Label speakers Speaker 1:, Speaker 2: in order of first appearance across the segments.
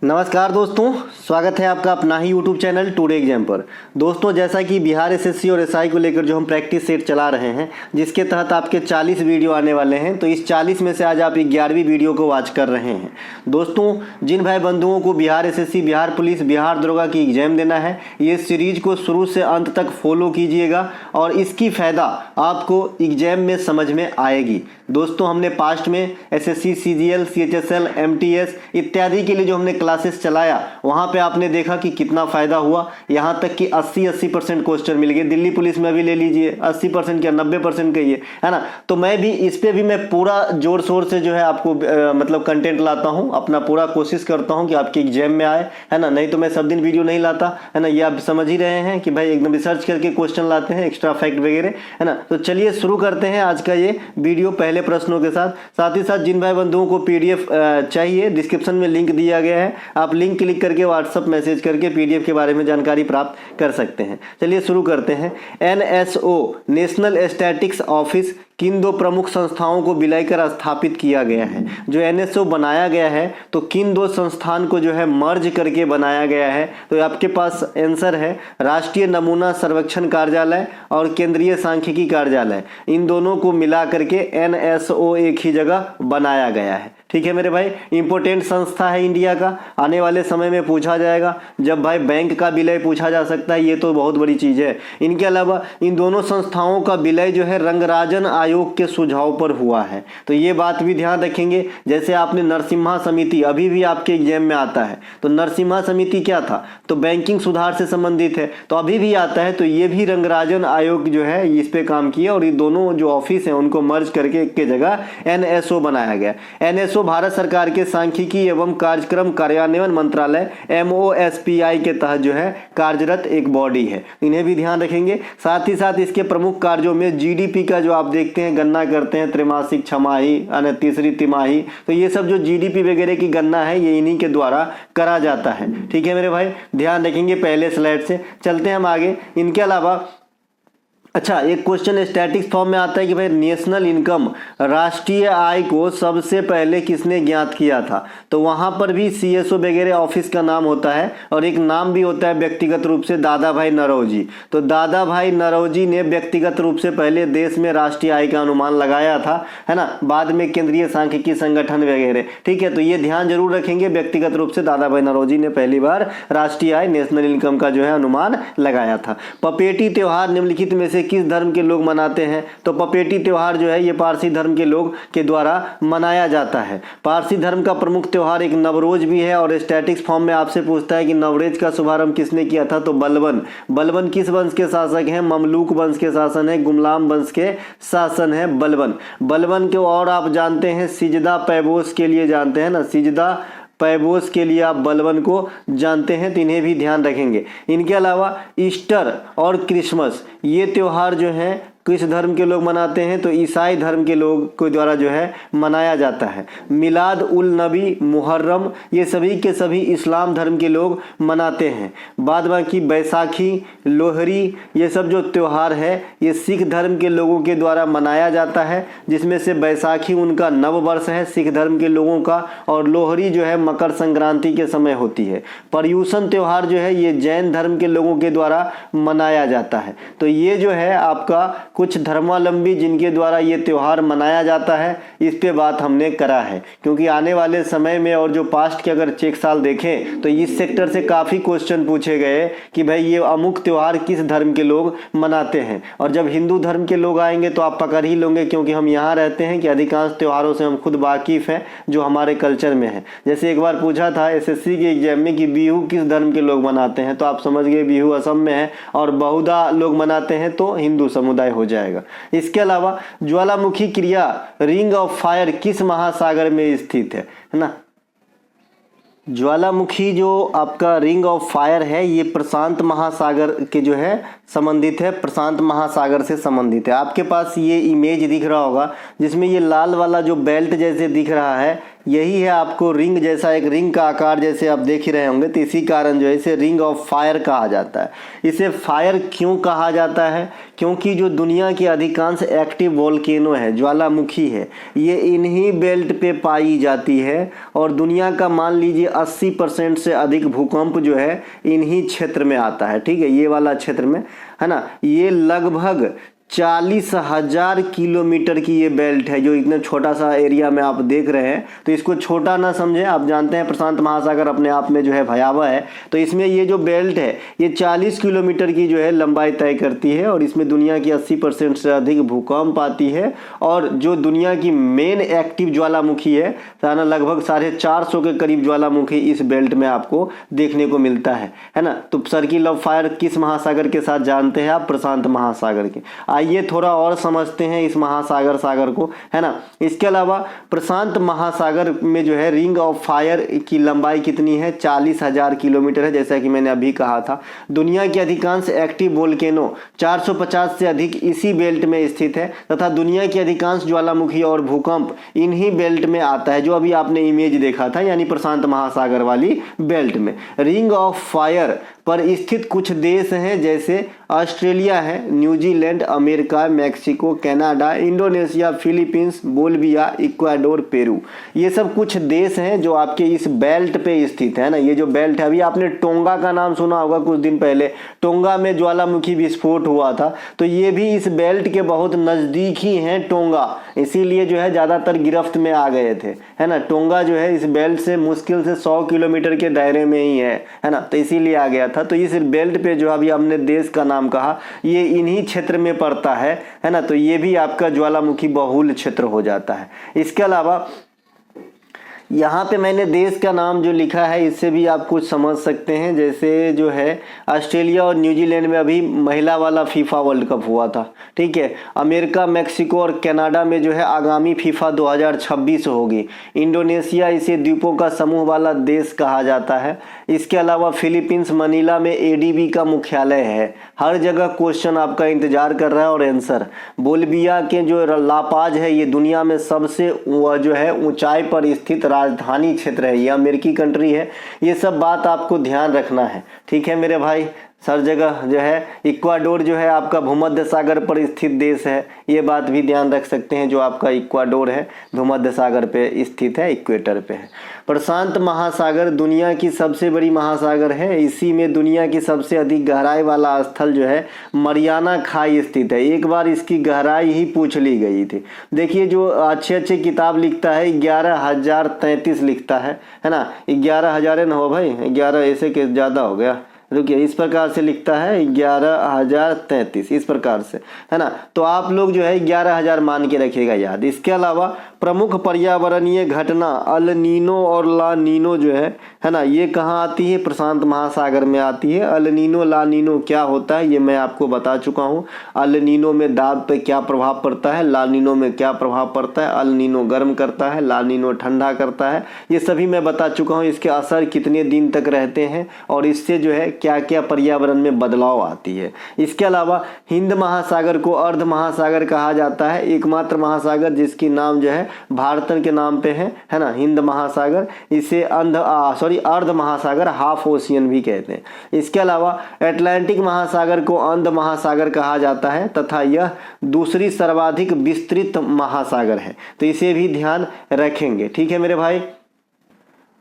Speaker 1: नमस्कार दोस्तों, स्वागत है आपका अपना ही यूट्यूब चैनल टुडे एग्जाम पर। दोस्तों, जैसा कि बिहार एसएससी और एसआई को लेकर जो हम प्रैक्टिस सेट चला रहे हैं, जिसके तहत आपके 40 वीडियो आने वाले हैं, तो इस 40 में से आज आप 11वीं वीडियो को वॉच कर रहे हैं। दोस्तों, जिन भाई बंधुओं को बिहार एसएससी, बिहार पुलिस, बिहार दरोगा की एग्जाम देना है, ये सीरीज को शुरू से अंत तक फॉलो कीजिएगा और इसकी फ़ायदा आपको एग्जाम में समझ में आएगी। दोस्तों, हमने पास्ट में एसएससी, सीजीएल, सीएचएसएल, एमटीएस इत्यादि के लिए जो हमने क्लासेस चलाया, वहाँ पे आपने देखा कि कितना फ़ायदा हुआ। यहाँ तक कि 80% क्वेश्चन मिल गए। दिल्ली पुलिस में भी ले लीजिए 80% क्या 90% कहिए, है ना। तो मैं भी इस पे भी मैं पूरा जोर शोर से जो है आपको मतलब कंटेंट लाता हूँ, अपना पूरा कोशिश करता हूँ कि आपके एग्जाम में आए, है ना। नहीं तो मैं सब दिन वीडियो नहीं लाता, है ना। ये आप समझ ही रहे हैं कि भाई एकदम रिसर्च करके क्वेश्चन लाते हैं, एक्स्ट्रा फैक्ट वगैरह, है ना। तो चलिए शुरू करते हैं आज का ये वीडियो पहले प्रश्नों के साथ ही साथ जिन भाई बंधुओं को पीडीएफ चाहिए, डिस्क्रिप्शन में लिंक दिया गया है, आप लिंक क्लिक करके व्हाट्सएप मैसेज करके पीडीएफ के बारे में जानकारी प्राप्त कर सकते हैं। चलिए शुरू करते हैं। एनएसओ नेशनल स्टैटिस्टिक्स ऑफिस किन दो प्रमुख संस्थाओं को मिलाकर स्थापित किया गया है? जो एनएसओ बनाया गया है तो किन दो संस्थान को जो है मर्ज करके बनाया गया है? तो आपके पास आंसर है राष्ट्रीय नमूना सर्वेक्षण कार्यालय और केंद्रीय सांख्यिकी कार्यालय। इन दोनों को मिला करके एनएसओ एक ही जगह बनाया गया है। ठीक है मेरे भाई, इंपॉर्टेंट संस्था है इंडिया का, आने वाले समय में पूछा जाएगा। जब भाई बैंक का विलय पूछा जा सकता है, ये तो बहुत बड़ी चीज़ है। इनके अलावा इन दोनों संस्थाओं का विलय जो है रंगराजन आयोग के सुझाव पर हुआ है, तो ये बात भी ध्यान रखेंगे। जैसे आपने नरसिम्हा समिति अभी भी आपके एग्जाम में आता है, तो नरसिम्हा समिति क्या था? तो बैंकिंग सुधार से संबंधित है, तो अभी भी आता है। तो ये भी रंगराजन आयोग जो है इस पे काम किया और ये दोनों जो ऑफिस हैं उनको मर्ज करके एक के जगह एनएसओ बनाया गया। एनएसओ भारत सरकार के सांख्यिकी एवं कार्यक्रम कार्यान्वयन मंत्रालय एमओएसपीआई के तहत जो है कार्यरत एक बॉडी है, इन्हें भी ध्यान रखेंगे। साथ ही साथ इसके प्रमुख कार्यों में जीडीपी का जो आप देखते हैं गणना करते हैं, त्रैमासिक, छमाही, तीसरी तिमाही, तो ये सब जो जीडीपी वगैरह की गणना है ये इन्हीं के द्वारा करा जाता है। ठीक है मेरे भाई, ध्यान रखेंगे। पहले स्लाइड से चलते हैं हम आगे। इनके अलावा अच्छा, एक क्वेश्चन स्टैटिक्स फॉर्म में आता है कि भाई नेशनल इनकम, राष्ट्रीय आय को सबसे पहले किसने ज्ञात किया था? तो वहां पर भी सीएसओ वगैरह ऑफिस का नाम होता है और एक नाम भी होता है व्यक्तिगत रूप से, दादा भाई नौरोजी। तो दादा भाई नौरोजी ने व्यक्तिगत रूप से पहले देश में राष्ट्रीय आय का अनुमान लगाया था, है ना। बाद में केंद्रीय सांख्यिकी संगठन वगैरह। ठीक है, तो ये ध्यान जरूर रखेंगे, व्यक्तिगत रूप से दादा भाई नौरोजी ने पहली बार राष्ट्रीय आय, नेशनल इनकम का जो है अनुमान लगाया था। पपेटी त्योहार निम्नलिखित में से किस धर्म के लोग मनाते हैं? तो पपेटी त्योहार जो है ये पारसी धर्म के लोग के द्वारा मनाया जाता है। पारसी धर्म का प्रमुख त्योहार एक नवरोज भी है और स्टैटिक्स फॉर्म में आपसे पूछता है कि नवरेज का शुभारंभ किसने किया था? तो बलबन। बलबन किस वंश के शासक हैं? ममलूक वंश के शासन है, गुमलाम वंश के शासन है बलबन। बलबन के और आप जानते हैं सिजदा पैबोस के लिए जानते हैं ना, सिजदा पैबोस के लिए आप बलबन को जानते हैं, तो इन्हें भी ध्यान रखेंगे। इनके अलावा ईस्टर और क्रिसमस ये त्यौहार जो हैं किस धर्म के लोग मनाते हैं? तो ईसाई धर्म के लोग के द्वारा जो है मनाया जाता है। मिलाद उल नबी, मुहर्रम ये सभी के सभी इस्लाम धर्म के लोग मनाते हैं। बाद बाकी बैसाखी, लोहरी ये सब जो त्यौहार है ये सिख धर्म के लोगों के द्वारा मनाया जाता है, जिसमें से बैसाखी उनका नव वर्ष है सिख धर्म के लोगों का, और लोहरी जो है मकर संक्रांति के समय होती है। पर्यूषण त्यौहार जो है ये जैन धर्म के लोगों के द्वारा मनाया जाता है। तो ये जो है आपका कुछ धर्मावलंबी जिनके द्वारा ये त्यौहार मनाया जाता है, इस पे बात हमने करा है। क्योंकि आने वाले समय में और जो पास्ट के अगर चेक साल देखें तो इस सेक्टर से काफ़ी क्वेश्चन पूछे गए कि भाई ये अमुक त्यौहार किस धर्म के लोग मनाते हैं। और जब हिंदू धर्म के लोग आएंगे तो आप पकड़ ही लोगे, क्योंकि हम यहाँ रहते हैं कि अधिकांश त्योहारों से हम खुद वाकिफ़ हैं जो हमारे कल्चर में है। जैसे एक बार पूछा था एसएससी के एग्जाम में कि बिहू किस धर्म के लोग मनाते हैं, तो आप समझ गए बिहू असम में है, और बहुधा लोग मनाते हैं तो हिंदू समुदाय हो जाएगा। इसके अलावा ज्वालामुखी क्रिया रिंग ऑफ फायर किस महासागर में स्थित है ना। ज्वालामुखी जो आपका रिंग ऑफ फायर है ये प्रशांत महासागर के जो है संबंधित है, प्रशांत महासागर से संबंधित है। आपके पास ये इमेज दिख रहा होगा जिसमें ये लाल वाला जो बेल्ट जैसे दिख रहा है यही है आपको रिंग जैसा, एक रिंग का आकार जैसे आप देख ही रहे होंगे, तो इसी कारण जो है इसे रिंग ऑफ फायर कहा जाता है। इसे फायर क्यों कहा जाता है? क्योंकि जो दुनिया की अधिकांश एक्टिव वोल्केनो है, ज्वालामुखी है, ये इन्हीं बेल्ट पे पाई जाती है और दुनिया का मान लीजिए 80% से अधिक भूकंप जो है इन्हीं क्षेत्र में आता है। ठीक है, ये वाला क्षेत्र में है ना। ये लगभग 40,000 किलोमीटर की ये बेल्ट है, जो इतना छोटा सा एरिया में आप देख रहे हैं। तो इसको छोटा ना समझें, आप जानते हैं प्रशांत महासागर अपने आप में जो है भयावह है, तो इसमें ये जो बेल्ट है ये 40 किलोमीटर की जो है लंबाई तय करती है और इसमें दुनिया की 80% से अधिक भूकंप आती है। और जो दुनिया की मेन एक्टिव ज्वालामुखी है ना, लगभग 450 के करीब ज्वालामुखी इस बेल्ट में आपको देखने को मिलता है ना। तो सर्किल ऑफ फायर किस महासागर के साथ जानते हैं आप? प्रशांत महासागर के। आइए थोड़ा और समझते हैं इस महासागर को, है ना। इसके अलावा प्रशांत महासागर में जो है रिंग ऑफ फायर की लंबाई कितनी है? 40,000 किलोमीटर है, जैसा कि मैंने अभी कहा था। दुनिया के अधिकांश एक्टिव वोल्केनो 450 से अधिक इसी बेल्ट में स्थित है तथा दुनिया की अधिकांश ज्वालामुखी और भूकंप इन्हीं बेल्ट में आता है, जो अभी आपने इमेज देखा था, यानी प्रशांत महासागर वाली बेल्ट में। रिंग ऑफ फायर पर स्थित कुछ देश हैं, जैसे ऑस्ट्रेलिया है, New Zealand, America, Mexico, Canada, Indonesia, Philippines, Bolivia, Ecuador, Peru. ये सब कुछ देश हैं जो आपके इस बेल्ट पे स्थित है ना। ये जो बेल्ट है, अभी आपने टोंगा का नाम सुना होगा, कुछ दिन पहले टोंगा में ज्वालामुखी विस्फोट हुआ था, तो ये भी इस बेल्ट के बहुत नज़दीक ही हैं टोंगा, इसीलिए जो है ज़्यादातर गिरफ्त में आ गए थे, है ना। टोंगा जो है इस बेल्ट से मुश्किल से 100 किलोमीटर के दायरे में ही है ना, तो इसीलिए आ गया था। तो इस बेल्ट पे जो अभी हमने देश का नाम कहा, ये इन्हीं क्षेत्र में पड़ता है ना। तो ये भी आपका ज्वालामुखी बहुल क्षेत्र हो जाता है। इसके अलावा यहाँ पे मैंने देश का नाम जो लिखा है, इससे भी आप कुछ समझ सकते हैं। जैसे जो है ऑस्ट्रेलिया और न्यूजीलैंड में अभी महिला वाला फीफा वर्ल्ड कप हुआ था, ठीक है। अमेरिका, मैक्सिको और कनाडा में जो है आगामी फीफा 2026 होगी। इंडोनेशिया, इसे द्वीपों का समूह वाला देश कहा जाता है। इसके अलावा फिलीपींस, मनीला में एडीबी का मुख्यालय है। हर जगह क्वेश्चन आपका इंतजार कर रहा है और आंसर। बोलिविया के जो लापाज है, ये दुनिया में सबसे जो है ऊंचाई पर स्थित राजधानी क्षेत्र है, ये अमेरिकी कंट्री है। ये सब बात आपको ध्यान रखना है, ठीक है मेरे भाई। हर जगह जो है इक्वाडोर जो है आपका भूमध्य सागर पर स्थित देश है, ये बात भी ध्यान रख सकते हैं। जो आपका इक्वाडोर है भूमध्य सागर पे स्थित है, इक्वेटर पे है। प्रशांत महासागर दुनिया की सबसे बड़ी महासागर है। इसी में दुनिया की सबसे अधिक गहराई वाला स्थल जो है मरियाना खाई स्थित है। एक बार इसकी गहराई ही पूछ ली गई थी। देखिए जो अच्छे किताब लिखता है 11,033 लिखता है ना। 11,000 न हो भाई, 11 ऐसे के ज़्यादा हो गया, रुकिए, इस प्रकार से लिखता है 11,033 इस प्रकार से, है ना। तो आप लोग जो है 11,000 मान के रखिएगा याद। इसके अलावा प्रमुख पर्यावरणीय घटना अल नीनो और ला नीनो जो है ना, ये कहाँ आती है? प्रशांत महासागर में आती है। अल नीनो ला नीनो क्या होता है ये मैं आपको बता चुका हूँ। अल नीनो में दाब पे क्या प्रभाव पड़ता है, ला नीनो में क्या प्रभाव पड़ता है। अल नीनो गर्म करता है, ला नीनो ठंडा करता है, ये सभी मैं बता चुका हूँ। इसके असर कितने दिन तक रहते हैं और इससे जो है क्या क्या पर्यावरण में बदलाव आती है। इसके अलावा हिंद महासागर को अर्ध महासागर कहा जाता है, एकमात्र महासागर जिसकी नाम जो है भारत के नाम पे है ना, हिंद महासागर। इसे अर्ध महासागर, हाफ ओशियन भी कहते हैं। इसके अलावा अटलांटिक महासागर को अंध महासागर कहा जाता है तथा यह दूसरी सर्वाधिक विस्तृत महासागर है, तो इसे भी ध्यान रखेंगे, ठीक है मेरे भाई।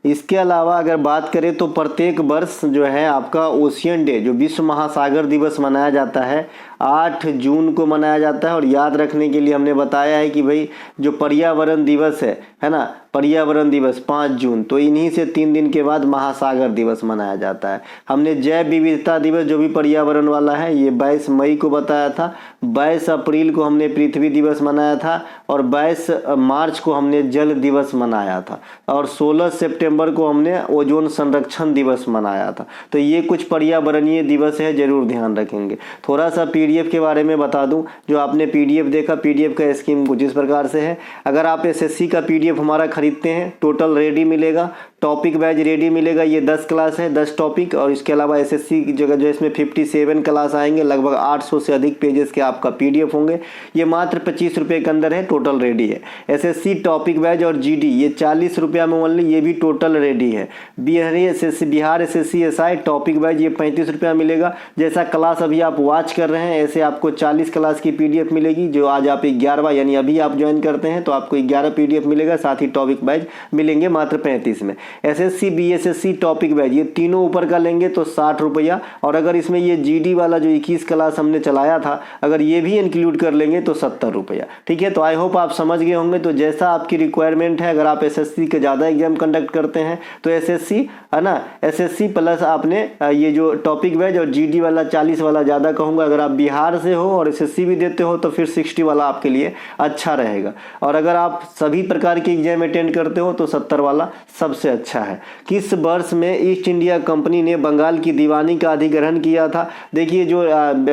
Speaker 1: इसके अलावा अगर बात करें तो प्रत्येक वर्ष जो है आपका ओशियन डे, जो विश्व महासागर दिवस मनाया जाता है, 8 जून को मनाया जाता है। और याद रखने के लिए हमने बताया है कि भाई जो पर्यावरण दिवस है ना, पर्यावरण दिवस 5 जून, तो इन्हीं से 3 दिन के बाद महासागर दिवस मनाया जाता है। हमने जैव विविधता दिवस जो भी पर्यावरण वाला है ये 22 मई को बताया था। 22 अप्रैल को हमने पृथ्वी दिवस मनाया था और 22 मार्च को हमने जल दिवस मनाया था और 16 सितंबर को हमने ओजोन संरक्षण दिवस मनाया था। तो ये कुछ पर्यावरणीय दिवस है, जरूर ध्यान रखेंगे। थोड़ा सा पीडीएफ के बारे में बता दूं, जो आपने पीडीएफ देखा, पीडीएफ का स्कीम कुछ इस प्रकार से है। अगर आप एसएससी का पीडीएफ PDF हमारा खरीदते हैं, टोटल रेडी मिलेगा, टॉपिक वाइज रेडी मिलेगा। ये 10 क्लास है, 10 टॉपिक, और इसके अलावा SSC की जगह जो इसमें 57 क्लास आएंगे, लगभग 800 से अधिक पेजेस के आपका PDF होंगे। ये मात्र 25 रुपये के अंदर है, टोटल रेडी है। SSC टॉपिक वाइज और GD ये 40 रुपया में ओनली, ये भी टोटल रेडी है। Bihar SSC SI topic wise ये 35 रुपया मिलेगा। जैसा क्लास अभी आप वॉच कर रहे हैं ऐसे आपको 40 क्लास की PDF मिलेगी, जो आज आप 11वां यानी अभी आप ज्वाइन करते हैं तो आपको 11 PDF मिलेगा, साथ ही टॉपिक वाइज मिलेंगे मात्र 35 में। SSC BSSC टॉपिक वाइज ये तीनों ऊपर का लेंगे तो 60 रुपया, और अगर इसमें ये GD वाला जो 21 क्लास हमने चलाया था अगर ये भी इंक्लूड कर लेंगे तो 70 रुपया। ठीक है, तो आई होप आप समझ गए होंगे। तो जैसा आपकी रिक्वायरमेंट है, अगर आप SSC के ज़्यादा एग्जाम कंडक्ट करते हैं तो SSC है ना, SSC प्लस आपने ये जो टॉपिक वाइज और GD वाला 40 वाला ज़्यादा कहूँगा। अगर आप बिहार से हो और SSC भी देते हो तो फिर 60 वाला आपके लिए अच्छा रहेगा, और अगर आप सभी प्रकार के एग्जाम अटेंड करते हो तो 70 वाला सबसे अच्छा है। किस वर्ष में ईस्ट इंडिया कंपनी ने बंगाल की दीवानी का अधिग्रहण किया था? देखिए जो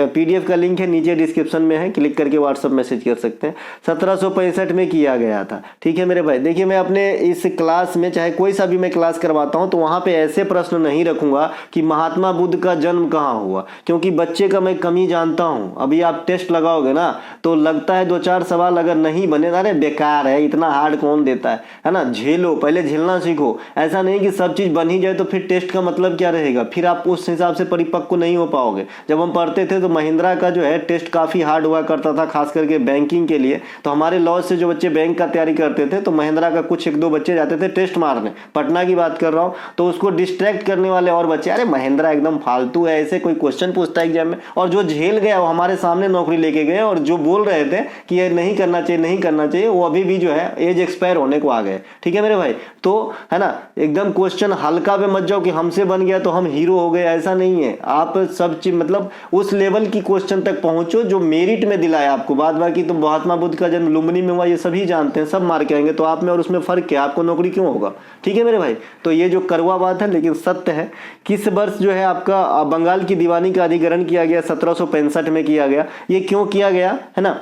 Speaker 1: PDF का लिंक है नीचे डिस्क्रिप्शन में है, क्लिक करके व्हाट्सअप मैसेज कर सकते हैं। 1765 में किया गया था। ठीक है मेरे भाई, देखिए मैं अपने इस क्लास में चाहे कोई सा भी मैं क्लास करवाता हूँ तो वहाँ पे ऐसे प्रश्न नहीं रखूंगा कि महात्मा बुद्ध का जन्म कहाँ हुआ, क्योंकि बच्चे का मैं कमी जानता हूँ। अभी आप टेस्ट लगाओगे ना तो लगता है 2-4 सवाल अगर नहीं बने, अरे बेकार है, इतना हार्ड कौन देता है ना। झेलो, पहले झेलना सीखो। ऐसा नहीं कि सब चीज़ बन ही जाए तो फिर टेस्ट का मतलब क्या रहेगा, फिर आप उस हिसाब से परिपक्व नहीं हो पाओगे। जब हम पढ़ते थे तो महिंद्रा का जो है टेस्ट काफ़ी हार्ड हुआ करता था, खास करके बैंकिंग के लिए। तो हमारे लॉज से जो बच्चे बैंक का तैयारी करते थे तो महिंद्रा का कुछ 1-2 बच्चे जाते थे टेस्ट मारने, पटना की बात कर रहा हूँ, तो उसको डिस्ट्रैक्ट करने वाले और बच्चे, अरे महिंद्रा एकदम फालतू है, ऐसे कोई क्वेश्चन पूछता है एग्जाम में। और जो झेल गया वो हमारे सामने नौकरी लेके गए, और जो बोल रहे थे कि ये नहीं करना चाहिए नहीं करना चाहिए, वो अभी भी जो है एज एक्सपायर होने को आ गए। ठीक है मेरे भाई, तो है ना, एकदम क्वेश्चन हल्का पे मत जाओ कि हमसे बन गया तो हम हीरो हो गए, ऐसा नहीं है। आप सब चीज मतलब उस लेवल की क्वेश्चन तक पहुंचो जो मेरिट में दिलाए आपको। बाद बाकी तो महात्मा बुद्ध का जन्म लुम्बिनी में हुआ ये सभी जानते हैं, सब मार के आएंगे, तो आप में और उसमें फर्क क्या, आपको नौकरी क्यों होगा। ठीक है मेरे भाई, तो ये जो कड़वा बात है लेकिन सत्य है। किस वर्ष जो है आपका बंगाल की दीवानी का अधिग्रहण किया गया? 1765 में किया गया। ये क्यों किया गया है ना,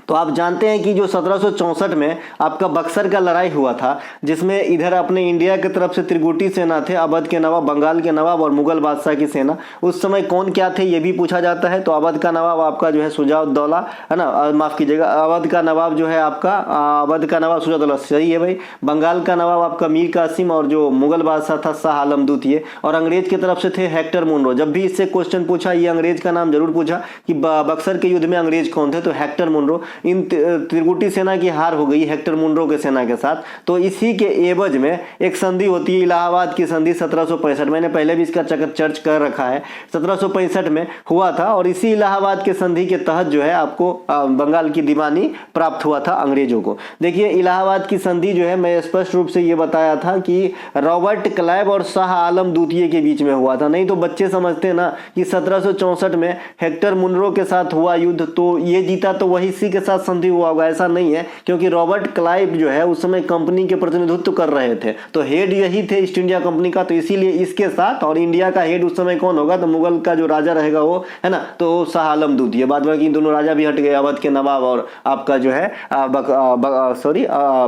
Speaker 1: तो आप जानते हैं कि जो 1764 में आपका बक्सर का लड़ाई हुआ था, जिसमें इधर अपने इंडिया की तरफ से त्रिगुटी सेना थे, अवध के नवाब, बंगाल के नवाब और मुगल बादशाह की सेना। उस समय कौन क्या थे ये भी पूछा जाता है। तो अवध का नवाब आपका जो है शुजाउद्दौला है ना, माफ कीजिएगा, अवध का नवाब जो है आपका अवध का नवाब शुजाउद्दौला, सही है भाई। बंगाल का नवाब आपका मीर कासिम, और जो मुगल बादशाह था शाह आलम द्वितीय, और अंग्रेज की तरफ से थे हेक्टर मुनरो। जब भी इससे क्वेश्चन पूछा ये अंग्रेज का नाम जरूर पूछा कि बक्सर के युद्ध में अंग्रेज कौन थे, तो हेक्टर मुनरो। इन त्रिगुटी सेना की हार हो गई हेक्टर मुनरो के सेना के साथ, तो इसी के एवज में एक संधि होती है, इलाहाबाद की संधि 1765। मैंने पहले भी इसका चर्च कर रखा है, 1765 में हुआ था, और इसी इलाहाबाद के संधि के तहत जो है आपको बंगाल की दीवानी प्राप्त हुआ था अंग्रेजों को। देखिए इलाहाबाद की संधि जो है मैं स्पष्ट रूप से ये बताया था कि रॉबर्ट क्लाइव और शाह आलम द्वितीय के बीच में हुआ था। नहीं तो बच्चे समझते हैं ना कि 1764 में हेक्टर मुनरो के साथ हुआ युद्ध तो ये जीता तो वही इसी के साथ संधि हुआ होगा, ऐसा नहीं है। क्योंकि रॉबर्ट क्लाइव जो है उस समय कंपनी के प्रतिनिधित्व कर रहे थे, तो हेड यही थे ईस्ट इंडिया कंपनी का, तो इसीलिए इसके साथ, और इंडिया का हेड उस समय कौन होगा, तो मुगल का जो राजा रहेगा वो है ना, तो शाह आलम द्वितीय। बाद बाकी दोनों राजा भी हट गए, अवध के नवाब और आपका जो है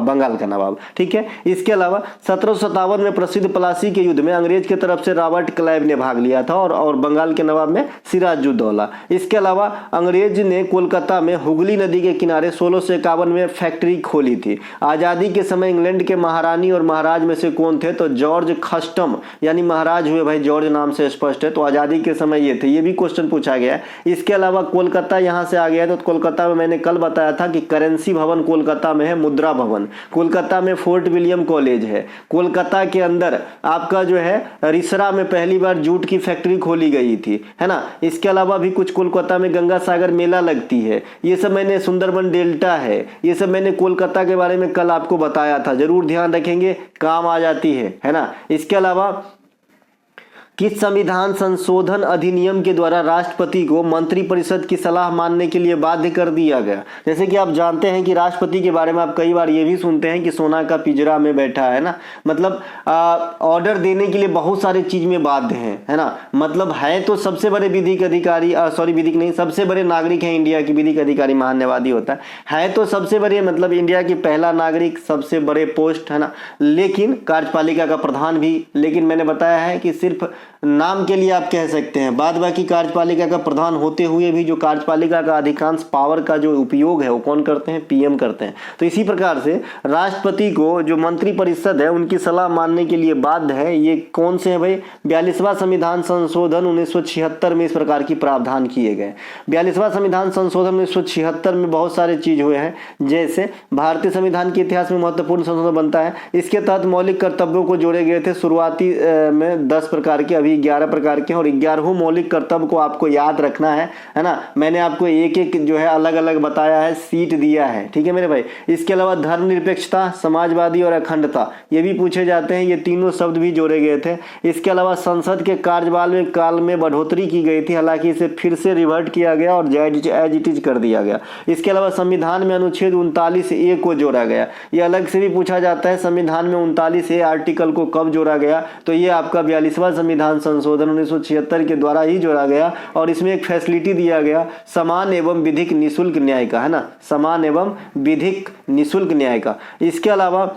Speaker 1: बंगाल का नवाब। ठीक है, इसके अलावा 1757 में प्रसिद्ध प्लासी के युद्ध में अंग्रेज की तरफ से रॉबर्ट क्लाइव ने भाग लिया था, और बंगाल के नवाब में सिराजुद्दौला। इसके अलावा अंग्रेज ने कोलकाता में हुगली नदी के किनारे 1651 में फैक्ट्री खोली थी। आजादी के समय इंग्लैंड के महारानी और महाराज में से कौन थे, तो जॉर्ज खस्टम, यानी महाराज हुए भाई, जॉर्ज नाम से स्पष्ट है, तो आजादी के समय ये थे, ये भी क्वेश्चन पूछा गया है। इसके अलावा कोलकाता यहाँ से आ गया, तो कोलकाता में मैंने कल बताया था कि करेंसी भवन कोलकाता में है, मुद्रा भवन कोलकाता में, फोर्ट विलियम कॉलेज है कोलकाता के अंदर, आपका जो है रिसरा में पहली बार जूट की फैक्ट्री खोली गई थी, है ना। इसके अलावा भी कुछ कोलकाता में गंगा सागर मेला लगती है, ये सब मैंने, सुंदरबन डेल्टा है, ये सब मैंने कोलकाता के बारे में कल आपको बताया था, जरूर ध्यान रखेंगे, काम आ जाती है ना। इसके अलावा किस संविधान संशोधन अधिनियम के द्वारा राष्ट्रपति को मंत्रिपरिषद की सलाह मानने के लिए बाध्य कर दिया गया? जैसे कि आप जानते हैं कि राष्ट्रपति के बारे में आप कई बार ये भी सुनते हैं कि सोना का पिंजरा में बैठा है ना, मतलब ऑर्डर देने के लिए बहुत सारे चीज में बाध्य है ना। मतलब है तो सबसे बड़े विधिक अधिकारी, विधिक नहीं, सबसे बड़े नागरिक हैं इंडिया की, विधिक अधिकारी महान्यायवादी होता है तो सबसे बड़े, मतलब इंडिया की पहला नागरिक, सबसे बड़े पोस्ट है ना, लेकिन कार्यपालिका का प्रधान भी। लेकिन मैंने बताया है कि सिर्फ नाम के लिए आप कह सकते हैं, बाद बाकी कार्यपालिका का प्रधान होते हुए भी जो कार्यपालिका का अधिकांश पावर का जो उपयोग है वो कौन करते हैं? पीएम करते हैं। तो इसी प्रकार से राष्ट्रपति को जो मंत्रिपरिषद है उनकी सलाह मानने के लिए बाध्य है। ये कौन से हैं भाई? 42वां संविधान संशोधन 1976 में इस प्रकार की प्रावधान किए गए। 42वां संविधान संशोधन 1976 में बहुत सारे चीज हुए हैं, जैसे भारतीय संविधान के इतिहास में महत्वपूर्ण संशोधन बनता है। इसके तहत मौलिक कर्तव्यों को जोड़े गए थे। शुरुआती में 10 प्रकार के, अभी 11 प्रकार के हैं, और 11वें मौलिक कर्तव्य को आपको याद रखना है ना। मैंने आपको एक एक जो है अलग अलग बताया है, सीट दिया है, ठीक है मेरे भाई। इसके अलावा धर्मनिरपेक्षता, समाजवादी और अखंडता, ये भी पूछे जाते हैं, ये तीनों शब्द भी जोड़े गए थे। इसके अलावा संसद के काल में बढ़ोतरी की गई थी, हालांकि इसे फिर से रिवर्ट किया गया और एज इट इज कर दिया गया। इसके अलावा संविधान में अनुच्छेद 39A को जोड़ा गया। ये अलग से भी पूछा जाता है, संविधान में 39A आर्टिकल को कब जोड़ा गया? तो ये आपका 42वां संविधान संशोधन 1976 के द्वारा ही जोड़ा गया, और इसमें एक फैसिलिटी दिया गया समान एवं विधिक निःशुल्क न्याय का, है ना, समान एवं विधिक निःशुल्क न्याय का। इसके अलावा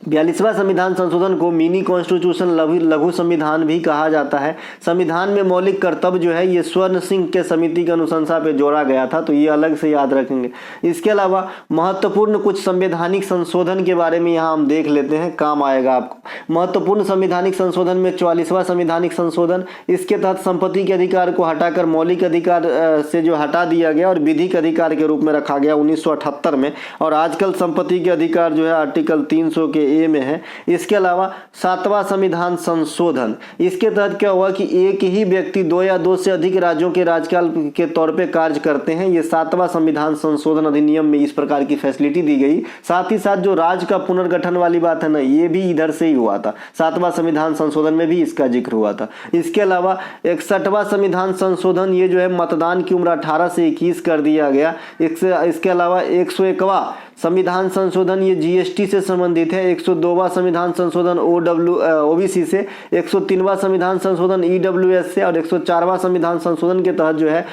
Speaker 1: 42वां संविधान संशोधन को मिनी कॉन्स्टिट्यूशन, लघु संविधान भी कहा जाता है। संविधान में मौलिक कर्तव्य जो है ये स्वर्ण सिंह के समिति की अनुशंसा पे जोड़ा गया था, तो ये अलग से याद रखेंगे। इसके अलावा महत्वपूर्ण कुछ संवैधानिक संशोधन के बारे में यहाँ हम देख लेते हैं, काम आएगा आपको। महत्वपूर्ण संवैधानिक संशोधन में 44वां संवैधानिक संशोधन, इसके तहत संपत्ति के अधिकार को हटाकर मौलिक अधिकार से जो हटा दिया गया और विधिक अधिकार के रूप में रखा गया 1978 में, और आजकल संपत्ति के अधिकार जो है आर्टिकल 300 के ए में है। इसके अलावा 7वां संविधान संशोधन, इसके तहत क्या हुआ कि एक ही व्यक्ति 2 या 2 से अधिक राज्यों के राज्यपाल के तौर पे कार्य करते हैं। ये 7वां संविधान संशोधन अधिनियम में इस प्रकार की फैसिलिटी दी गई। साथ ही साथ जो राज्य का पुनर्गठन वाली बात है ना, ये भी इधर से ही हुआ था, 7वां संविधान संशोधन में भी इसका जिक्र हुआ था। इसके अलावा 61वां संविधान संशोधन, ये जो है मतदान की उम्र 18 से 21 कर दिया गया। इसके अलावा 101वां संविधान संशोधन, ये जीएसटी से संबंधित है। 102वां संविधान संशोधन ओबीसी से, 103वां संविधान संशोधन ईडब्ल्यूएस से, और 104वां संविधान संशोधन के तहत जो है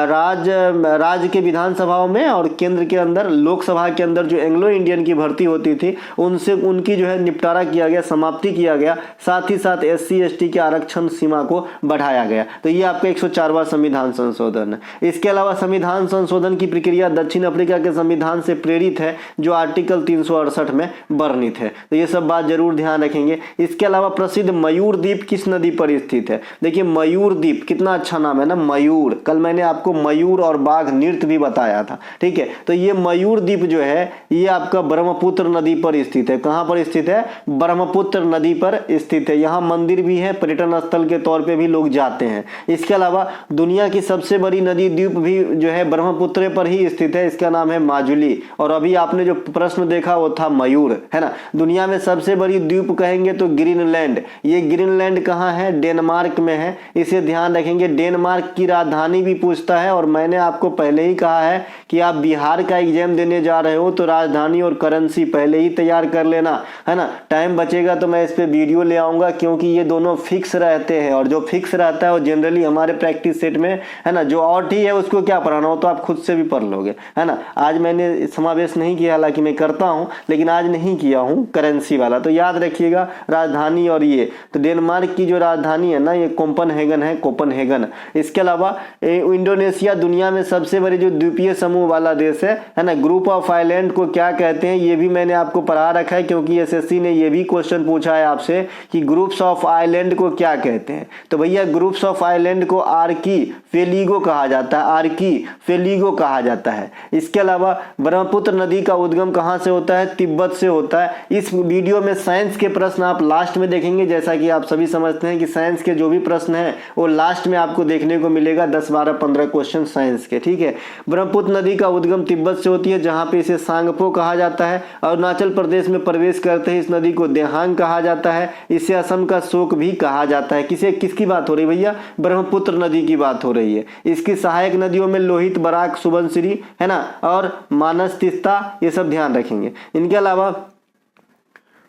Speaker 1: राज्य के विधानसभाओं में और केंद्र के अंदर, लोकसभा के अंदर जो एंग्लो इंडियन की भर्ती होती थी उनसे उनकी जो है निपटारा किया गया, समाप्ति किया गया। साथ ही साथ SC ST के आरक्षण सीमा को बढ़ाया गया। तो ये आपका 104वां संविधान संशोधन है। इसके अलावा संविधान संशोधन की प्रक्रिया दक्षिण अफ्रीका के संविधान से प्रेरित है, जो आर्टिकल 368 में वर्णित है। तो ये सब बात जरूर ध्यान रखेंगे। इसके अलावा प्रसिद्ध मयूर द्वीप किस नदी पर स्थित है? देखिए मयूर द्वीप कितना अच्छा नाम है ना, मयूर। कल मैंने आपको मयूर और बाघ नृत्य भी बताया था, ठीक है। तो ये मयूर द्वीप जो है ये आपका ब्रह्मपुत्र नदी पर स्थित है। कहां पर स्थित है? ब्रह्मपुत्र नदी पर स्थित है। यहाँ मंदिर भी है, पर्यटन स्थल के तौर पर भी लोग जाते हैं। इसके अलावा दुनिया की सबसे बड़ी नदी द्वीप भी जो है ब्रह्मपुत्र पर ही स्थित है, इसका नाम है माजुली। और अभी आपने जो प्रश्न देखा वो था मयूर, है ना। दुनिया में सबसे बड़ी द्वीप कहेंगे तो ग्रीनलैंड। ये ग्रीनलैंड कहाँ है? डेनमार्क में है, इसे ध्यान रखेंगे। डेनमार्क की राजधानी भी पूछता है, और मैंने आपको पहले ही कहा है कि आप बिहार का एग्जाम देने जा रहे हो तो राजधानी और करेंसी पहले ही तैयार कर लेना, है ना। टाइम बचेगा तो मैं इस पे वीडियो ले आऊंगा, क्योंकि ये दोनों फिक्स रहते हैं, और जो फिक्स रहता है वो जनरली हमारे प्रैक्टिस सेट में, है ना। जो ऑट ही है उसको क्या पढ़ाना हो तो आप खुद से भी पढ़ लोगे, है ना। आज मैंने समावेश नहीं किया, हालांकि मैं करता हूं, लेकिन आज नहीं किया हूं करेंसी वाला। तो याद रखिएगा राजधानी। और ये तो डेनमार्क की जो राजधानी है ना, ये कोपेनहेगन है, कोपेनहेगन। इसके अलावा इंडोनेशिया दुनिया में सबसे बड़े जो द्वीपीय समूह वाला देश है ना। ग्रुप ऑफ आइलैंड को क्या कहते हैं, ये भी मैंने आपको पढ़ा रखा है, क्योंकि एसएससी ने ये भी क्वेश्चन पूछा है आपसे कि ग्रुप्स ऑफ आइलैंड को क्या कहते हैं। तो भैया ग्रुप्स ऑफ आइलैंड को आर्कीपेलिगो कहा जाता है, आर्कीपेलिगो कहा जाता है। इसके अलावा ब्रह्मपुत्र नदी का उद्गम कहाँ से होता है? तिब्बत से होता है। इस वीडियो में साइंस के प्रश्न आप लास्ट में देखेंगे, जैसा कि आप सभी समझते हैं कि साइंस के जो भी प्रश्न हैं वो लास्ट में आपको देखने को मिलेगा, 10, 12, 15 क्वेश्चन साइंस के, ठीक है। ब्रह्मपुत्र नदी का उद्गम तिब्बत से होती है, जहाँ पे इसे सांगपो कहा जाता है। अरुणाचल प्रदेश में प्रवेश करते ही इस नदी को देहांग कहा जाता है। इसे असम का शोक भी कहा जाता है। किसकी बात हो रही भैया? ब्रह्मपुत्र नदी की बात हो रही है। इसकी सहायक नदियों में लोहित, बराक, सुबनसिरी है ना, और मानस, तीस्ता, ये सब ध्यान रखेंगे। इनके अलावा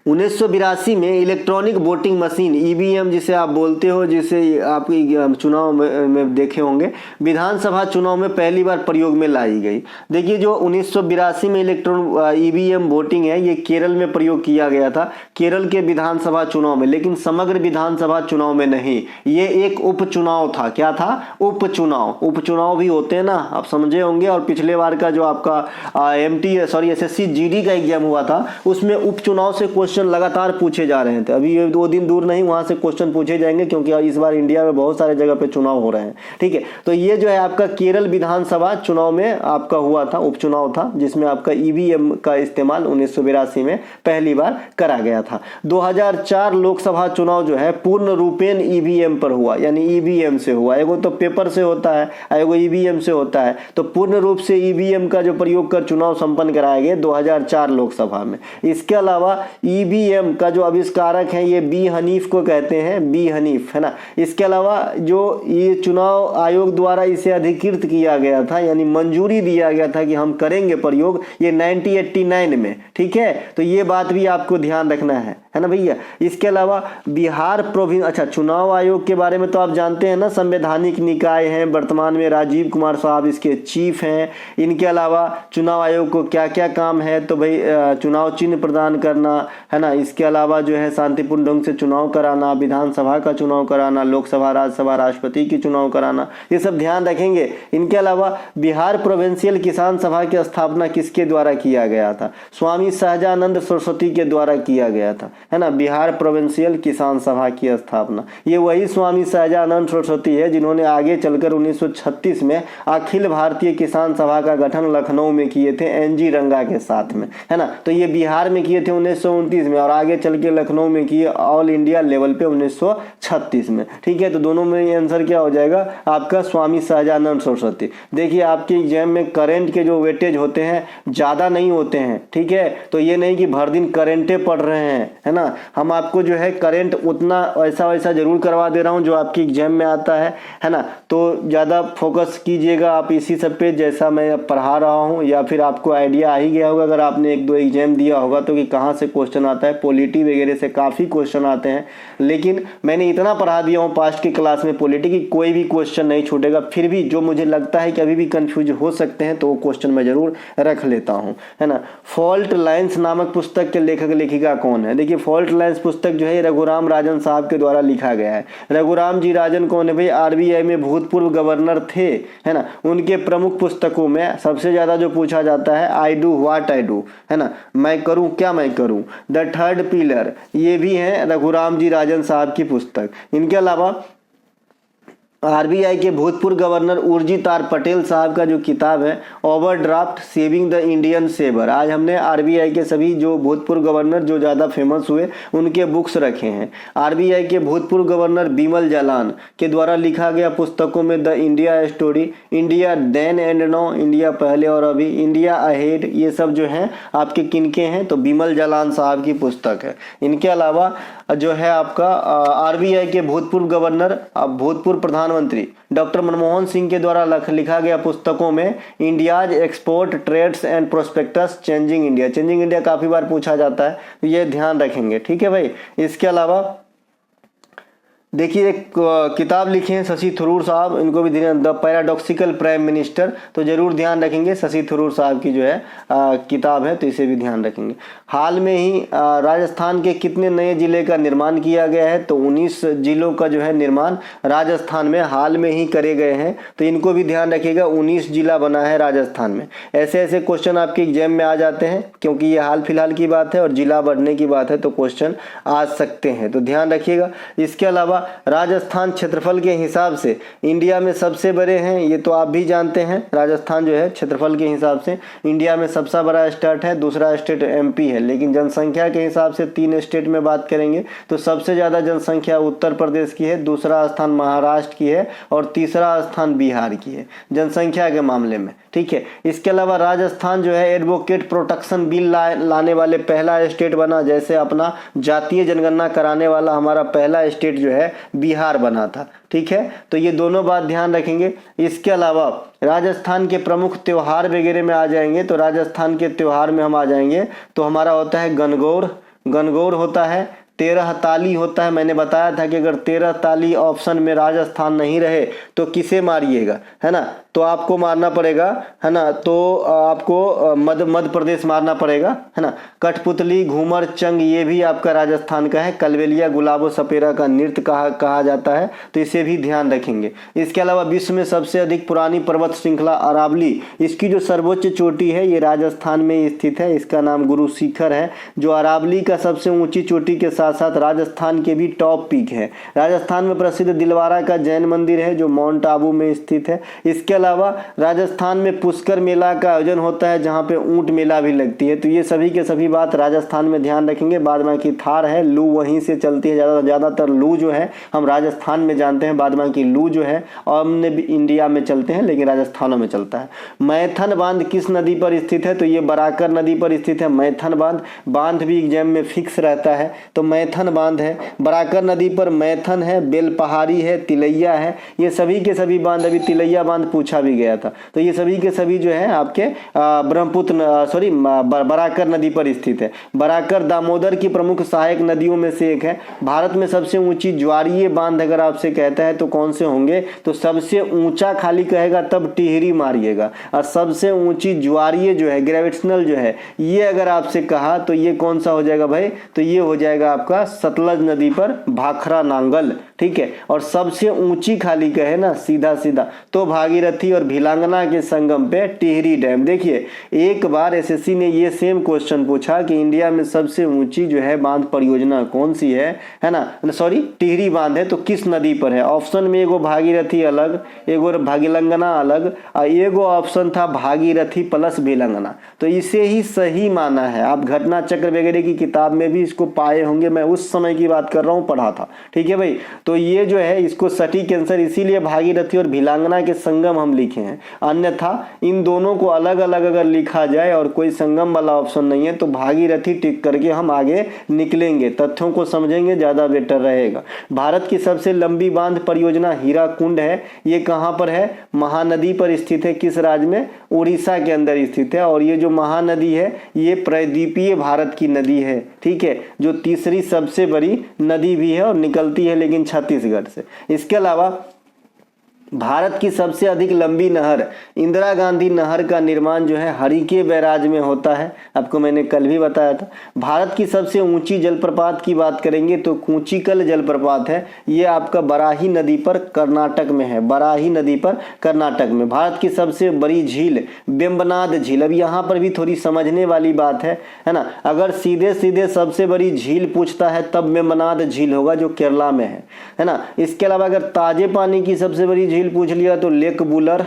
Speaker 1: 1982 में इलेक्ट्रॉनिक वोटिंग मशीन ईवीएम जिसे आप बोलते हो, जिसे आप चुनाव में देखे होंगे, विधानसभा चुनाव में पहली बार प्रयोग में लाई गई। देखिए जो 1982 में ईवीएम वोटिंग है, ये केरल में प्रयोग किया गया था, केरल के विधानसभा चुनाव में, लेकिन समग्र विधानसभा चुनाव में नहीं। ये एक उपचुनाव था। क्या था? उपचुनाव भी होते हैं ना, आप समझे होंगे। और पिछले बार का जो आपका SSC GD का एग्जाम हुआ था, उसमें उपचुनाव से क्वेश्चन लगातार पूछे जा रहे थे। अभी ये 2 दिन दूर नहीं, वहां से क्वेश्चन पूछे जाएंगे, क्योंकि इस बार इंडिया में बहुत सारे जगह पे चुनाव हो रहे हैं, ठीक है। तो ये जो है आपका केरल विधानसभा चुनाव में आपका हुआ था, उपचुनाव था, जिसमें आपका ईवीएम का इस्तेमाल 1982 में पहली बार करा गया था। 2004 लोकसभा चुनाव जो है पूर्ण रूपेण ईवीएम पर हुआ, यानी ईवीएम से हुआ। एगो तो पेपर से होता है, एगो ईवीएम से होता है। तो पूर्ण रूप से ईवीएम का जो प्रयोग कर चुनाव संपन्न कराया गया 2004 लोकसभा में। इसके अलावा ईवीएम का जो आविष्कारक है ये बी हनीफ को कहते हैं, बी हनीफ, है ना। इसके अलावा जो ये चुनाव आयोग द्वारा इसे अधिकृत किया गया था, यानी मंजूरी दिया गया था कि हम करेंगे प्रयोग, ये 1989 में, ठीक है। तो ये बात भी आपको ध्यान रखना है ना भैया। इसके अलावा बिहार प्रोविंस, अच्छा चुनाव आयोग के बारे में तो आप जानते हैं ना, संवैधानिक निकाय हैं, वर्तमान में राजीव कुमार साहब इसके चीफ हैं। इनके अलावा चुनाव आयोग को क्या क्या काम है? तो भाई चुनाव चिन्ह प्रदान करना, है ना। इसके अलावा जो है शांतिपूर्ण ढंग से चुनाव कराना, विधानसभा का चुनाव कराना, लोकसभा, राज्यसभा, राष्ट्रपति की चुनाव कराना, ये सब ध्यान रखेंगे। इनके अलावा बिहार प्रोविंशियल किसान सभा की स्थापना किसके द्वारा किया गया था? स्वामी सहजानंद सरस्वती के द्वारा किया गया था, है ना। बिहार प्रोविंशियल किसान सभा की स्थापना ये वही स्वामी सहजानंद सरस्वती है जिन्होंने आगे चलकर 1936 में अखिल भारतीय किसान सभा का गठन लखनऊ में किए थे, एनजी रंगा के साथ में, है ना। तो ये बिहार में किए थे 1929 में, और आगे चल के लखनऊ में किए ऑल इंडिया लेवल पे 1936 में, ठीक है। तो दोनों में आंसर क्या हो जाएगा आपका? स्वामी सहजानंद सरस्वती। देखिए आपके एग्जाम में करंट के जो वेटेज होते हैं ज्यादा नहीं होते हैं, ठीक है। तो ये नहीं कि भर दिन करेंटे पढ़ रहे हैं, है ना। हम आपको जो है करंट उतना वैसा जरूर करवा दे रहा हूँ जो आपकी एग्जाम में आता है ना। तो ज़्यादा फोकस कीजिएगा आप इसी सब पे, जैसा मैं पढ़ा रहा हूँ, या फिर आपको आइडिया आ ही गया होगा अगर आपने 1-2 एग्जाम दिया होगा तो, कि कहाँ से क्वेश्चन आता है। पॉलिटी वगैरह से काफ़ी क्वेश्चन आते हैं, लेकिन मैंने इतना पढ़ा दिया हूँ पास्ट की क्लास में पॉलिटी की कोई भी क्वेश्चन नहीं छूटेगा। फिर भी जो मुझे लगता है कि अभी भी कंफ्यूज हो सकते हैं तो वो क्वेश्चन मैं जरूर रख लेता हूँ, है ना। फॉल्ट लाइन्स नामक पुस्तक के लेखक लेखिका कौन है? देखिए फॉल्ट लाइन्स पुस्तक जो है रघुराम राजन साहब के द्वारा लिखा गया है। रघुराम जी राजन कौन है भाई? आरबीआई में भूतपूर्व गवर्नर थे, है ना। उनके प्रमुख पुस्तकों में सबसे ज्यादा जो पूछा जाता है I do what I do, है ना, मैं करूं क्या मैं करूं, द थर्ड पिलर, ये भी है रघुराम जी राजन साहब की पुस्तक। इनके अलावा आरबीआई के भूतपूर्व गवर्नर उर्जित आर पटेल साहब का जो किताब है overdraft saving the Indian saver, आज हमने आरबीआई के सभी जो भूतपूर्व गवर्नर जो ज़्यादा फेमस हुए उनके बुक्स रखे हैं। आरबीआई के भूतपूर्व गवर्नर बिमल जालान के द्वारा लिखा गया पुस्तकों में the India story, India then and now, India पहले और अभी, इंडिया अहेड, ये सब जो हैं आपके किनके हैं? तो बिमल जालान साहब की पुस्तक है। इनके अलावा जो है आपका आरबीआई के भूतपूर्व गवर्नर भूतपूर्व प्रधानमंत्री डॉक्टर मनमोहन सिंह के द्वारा लिखा गया पुस्तकों में India's export trades and prospects changing India, changing India काफी बार पूछा जाता है, तो ये ध्यान रखेंगे, ठीक है भाई। इसके अलावा देखिए एक किताब लिखी है शशि थरूर साहब, इनको भी द पैराडॉक्सिकल प्राइम मिनिस्टर, तो जरूर ध्यान रखेंगे शशि थरूर साहब की जो है किताब है, तो इसे भी ध्यान रखेंगे। हाल में ही राजस्थान के कितने नए जिले का निर्माण किया गया है? तो 19 जिलों का जो है निर्माण राजस्थान में हाल में ही करे गए हैं, तो इनको भी ध्यान रखिएगा। 19 जिला बना है राजस्थान में। ऐसे ऐसे क्वेश्चन आपके एग्जाम में आ जाते हैं, क्योंकि ये हाल फिलहाल की बात है और जिला बढ़ने की बात है, तो क्वेश्चन आ सकते हैं, तो ध्यान रखिएगा। इसके अलावा राजस्थान क्षेत्रफल के हिसाब से इंडिया में सबसे बड़े हैं, ये तो आप भी जानते हैं। राजस्थान जो है क्षेत्रफल के हिसाब से इंडिया में सबसे बड़ा स्टेट है, दूसरा स्टेट एमपी है। लेकिन जनसंख्या के हिसाब से 3 स्टेट में बात करेंगे तो सबसे ज़्यादा जनसंख्या उत्तर प्रदेश की है, दूसरा स्थान महाराष्ट्र की है और तीसरा स्थान बिहार की है जनसंख्या के मामले में, ठीक है। इसके अलावा राजस्थान जो है एडवोकेट प्रोटेक्शन बिल लाने वाले पहला स्टेट बना, जैसे अपना जातीय जनगणना कराने वाला हमारा पहला स्टेट जो है बिहार बना था, ठीक है। तो ये दोनों बात ध्यान रखेंगे। इसके अलावा राजस्थान के प्रमुख त्योहार वगैरह में आ जाएंगे तो राजस्थान के त्योहार में हम आ जाएंगे तो हमारा होता है गणगौर होता है, 13 ताली होता है। मैंने बताया था कि अगर 13 ताली ऑप्शन में राजस्थान नहीं रहे तो किसे मारिएगा, है ना, तो आपको मारना पड़ेगा, है ना, तो आपको मध्य प्रदेश मारना पड़ेगा, है ना। कठपुतली, घूमर, चंग ये भी आपका राजस्थान का है। कलबेलिया, गुलाबो सपेरा का नृत्य कहा जाता है, तो इसे भी ध्यान रखेंगे। इसके अलावा विश्व में सबसे अधिक पुरानी पर्वत श्रृंखला अरावली, इसकी जो सर्वोच्च चोटी है ये राजस्थान में स्थित है, इसका नाम गुरु शिखर है, जो अरावली का सबसे ऊंची चोटी के साथ साथ राजस्थान के भी टॉप पीक है। राजस्थान में प्रसिद्ध दिलवारा का जैन मंदिर है जो माउंट आबू में स्थित है। इसके अलावा राजस्थान में पुष्कर मेला का आयोजन होता है जहां पे ऊंट मेला भी लगती है। तो ये सभी के सभी बात राजस्थान में ध्यान रखेंगे। बाद बाकी थार है, लू वहीं से चलती है, ज़्यादातर लू जो है हम राजस्थान में जानते हैं, बाद बाकी लू जो है और हमने भी इंडिया में चलते हैं लेकिन राजस्थान में चलता है। मैथन बांध किस नदी पर स्थित है, तो ये बराकर नदी पर स्थित है। मैथन बांध भी एग्जाम में फिक्स रहता है, तो मैथन बांध है, बराकर नदी पर मैथन है, बेलपहाड़ी है, तिलैया है, ये सभी के सभी बांध। अभी तिलैया बांध पूछा भी गया था, तो ये सभी के सभी जो है आपके बराकर नदी पर स्थित है। बराकर दामोदर की प्रमुख सहायक नदियों में से एक है। भारत में सबसे ऊंची ज्वारीय बांध अगर आपसे कहता है तो कौन से होंगे, तो सबसे ऊंचा खाली कहेगा तब टिहरी मारिएगा, और सबसे ऊंची ज्वारीय जो है ग्रेविटेशनल जो है ये अगर आपसे कहा तो ये कौन सा हो जाएगा भाई, तो ये हो जाएगा आपका सतलज नदी पर भाखरा नांगल, ठीक है। और सबसे ऊंची खाली कहे ना सीधा तो भागीरथी और भिलांगना के संगम पे टिहरी डैम। देखिए एक बार एसएससी ने ये सेम क्वेश्चन पूछा कि इंडिया में सबसे ऊंची जो है बांध परियोजना कौन सी है ना, सॉरी टिहरी बांध है, तो किस नदी पर है। ऑप्शन में एगो भागीरथी अलग, एगो भागीलंगना अलग, और एगो ऑप्शन था भागीरथी प्लस भिलंगना, तो इसे ही सही माना है। आप घटना चक्र वगैरह की किताब में भी इसको पाए होंगे, मैं उस समय की बात कर रहा हूँ, पढ़ा था, ठीक है भाई। तो ये जो है इसको सटीक आंसर इसीलिए भागीरथी और भिलांगना के संगम हम लिखे हैं, अन्यथा इन दोनों को अलग अलग अगर लिखा जाए और कोई संगम वाला ऑप्शन नहीं है तो भागीरथी टिक करके हम आगे निकलेंगे, तथ्यों को समझेंगे, ज्यादा बेटर रहेगा। भारत की सबसे लंबी बांध परियोजना हीराकुंड है, ये कहां पर है, महानदी पर स्थित है। किस राज्य में, उड़ीसा के अंदर स्थित है। और ये जो महानदी है ये प्रायद्वीपीय भारत की नदी है, ठीक है, जो तीसरी सबसे बड़ी नदी भी है और निकलती है लेकिन छत्तीसगढ़ से। इसके अलावा भारत की सबसे अधिक लंबी नहर इंदिरा गांधी नहर का निर्माण जो है हरिके बैराज में होता है, आपको मैंने कल भी बताया था। भारत की सबसे ऊंची जलप्रपात की बात करेंगे तो कूचिकल जलप्रपात है, ये आपका बराही नदी पर कर्नाटक में है, बराही नदी पर कर्नाटक में। भारत की सबसे बड़ी झील वेम्बनाड झील, अब यहाँ पर भी थोड़ी समझने वाली बात है ना। अगर सीधे सीधे सबसे बड़ी झील पूछता है तब वेम्बनाड झील होगा जो केरला में है ना। इसके अलावा अगर ताजे पानी की सबसे बड़ी झील पूछ लिया तो लेक बुलर,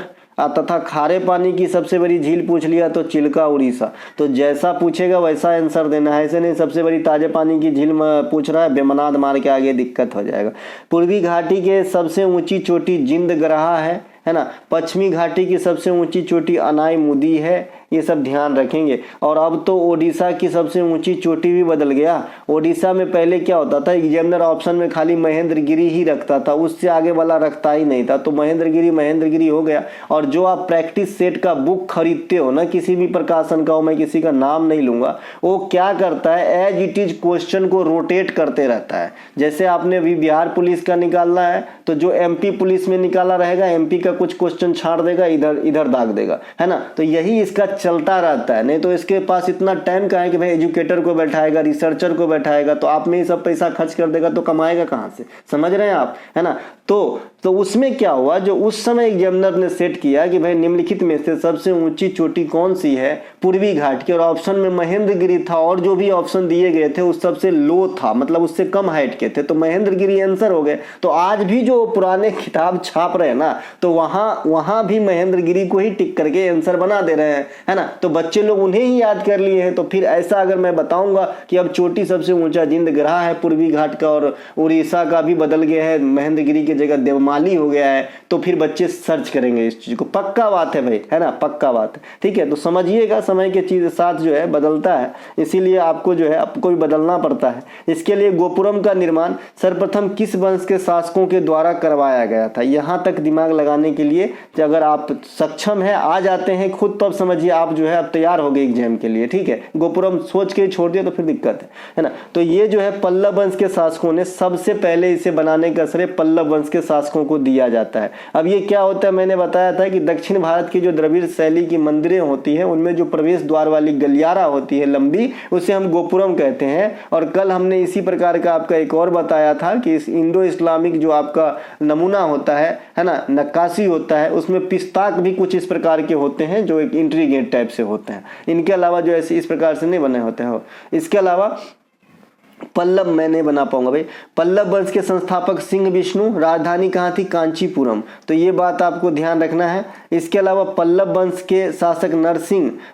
Speaker 1: तथा खारे पानी की सबसे बड़ी झील पूछ लिया तो चिल्का उड़ीसा। तो जैसा पूछेगा वैसा आंसर देना है, ऐसे नहीं सबसे बड़ी ताजे पानी की झील पूछ रहा है वेम्बनाड मार के आगे दिक्कत हो जाएगा। पूर्वी घाटी के सबसे ऊंची चोटी जिंद ग्रहा है ना। पश्चिमी घाटी की सबसे ऊंची चोटी अनाई मुदी है, ये सब ध्यान रखेंगे। और अब तो ओडिशा की सबसे ऊंची चोटी भी बदल गया। ओडिशा में पहले क्या होता था, एग्जामिनर ऑप्शन में खाली महेंद्रगिरी ही रखता था, उससे आगे वाला रखता ही नहीं था, तो महेंद्रगिरी हो गया। और जो आप प्रैक्टिस सेट का बुक खरीदते हो ना, किसी भी प्रकाशन का हो, मैं किसी का नाम नहीं लूंगा, वो क्या करता है एज इट इज क्वेश्चन को रोटेट करते रहता है। जैसे आपने अभी बिहार पुलिस का निकालना है तो जो एमपी पुलिस में निकाला रहेगा एमपी का कुछ क्वेश्चन छाड़ देगा, इधर दाग देगा, है ना। तो यही इसका चलता रहता है, नहीं तो इसके पास इतना टाइम कहाँ है कि भाई एजुकेटर को बैठाएगा, रिसर्चर को बैठाएगा, तो आप में ही सब पैसा खर्च कर देगा तो कमाएगा कहाँ से, समझ रहे हैं आप, है ना। तो उसमें क्या हुआ, जो उस समय एग्जामिनर ने सेट किया कि भाई निम्नलिखित में से सबसे ऊंची चोटी कौन सी है, पूर्वी घाट की, और ऑप्शन में महेंद्रगिरी था और जो भी ऑप्शन दिए गए थे उस सबसे लो था, मतलब उससे कम हाइट के थे, तो महेंद्रगिरी आंसर हो गए। तो आज भी जो पुराने किताब छाप रहे हैं ना, तो वहां भी महेंद्रगिरी को ही टिक करके आंसर बना दे रहे हैं, है ना। तो बच्चे लोग उन्हें ही याद कर लिए हैं। तो फिर ऐसा अगर मैं बताऊंगा कि अब चोटी सबसे ऊंचा जिंद ग्रह है पूर्वी घाट का, और उड़ीसा का भी बदल गया है, महेंद्रगिरी की जगह देवमाली हो गया है, तो फिर बच्चे सर्च करेंगे इस चीज को। पक्का बात है भाई, है ना, पक्का बात है, ठीक है। तो समझिएगा, समय के चीज साथ जो है बदलता है, इसीलिए आपको जो है आपको भी बदलना पड़ता है। इसके लिए गोपुरम का निर्माण सर्वप्रथम किस वंश के शासकों के द्वारा करवाया गया था, यहां तक दिमाग लगाने के लिए अगर आप सक्षम है, आ जाते हैं खुद, तो अब समझिए आप जो है अब तैयार हो गए एग्जाम के लिए, ठीक है। गोपुरम सोच के छोड़ दिया तो फिर दिक्कत है ना। तो ये जो है पल्लव वंश के शासकों ने सबसे पहले इसे बनाने का श्रेय पल्लव वंश के शासकों को दिया जाता है। अब ये क्या होता है, मैंने बताया था कि दक्षिण भारत की जो द्रविड़ शैली की मंदिरें होती हैं उनमें जो प्रवेश द्वार वाली गलियारा होती है लंबी, उसे हम गोपुरम कहते हैं। और कल हमने इसी प्रकार का आपका एक और बताया था कि इस इंडो इस्लामिक जो आपका नमूना होता है ना, नक्काशी होता है, उसमें पिस्ताक भी कुछ इस प्रकार के होते हैं जो एक एंट्री गेट टाइप से होते हैं। इनके अलावा जो ऐसे इस प्रकार से नहीं बने होते हैं। इसके अलावा पल्लव मैं नहीं बना पाऊंगा भाई। पल्लव वंश के संस्थापक सिंह विष्णु, राजधानी कहाँ थी, कांचीपुरम, तो ये बात आपको ध्यान रखना है। इसके अलावा पल्लव वंश के शासक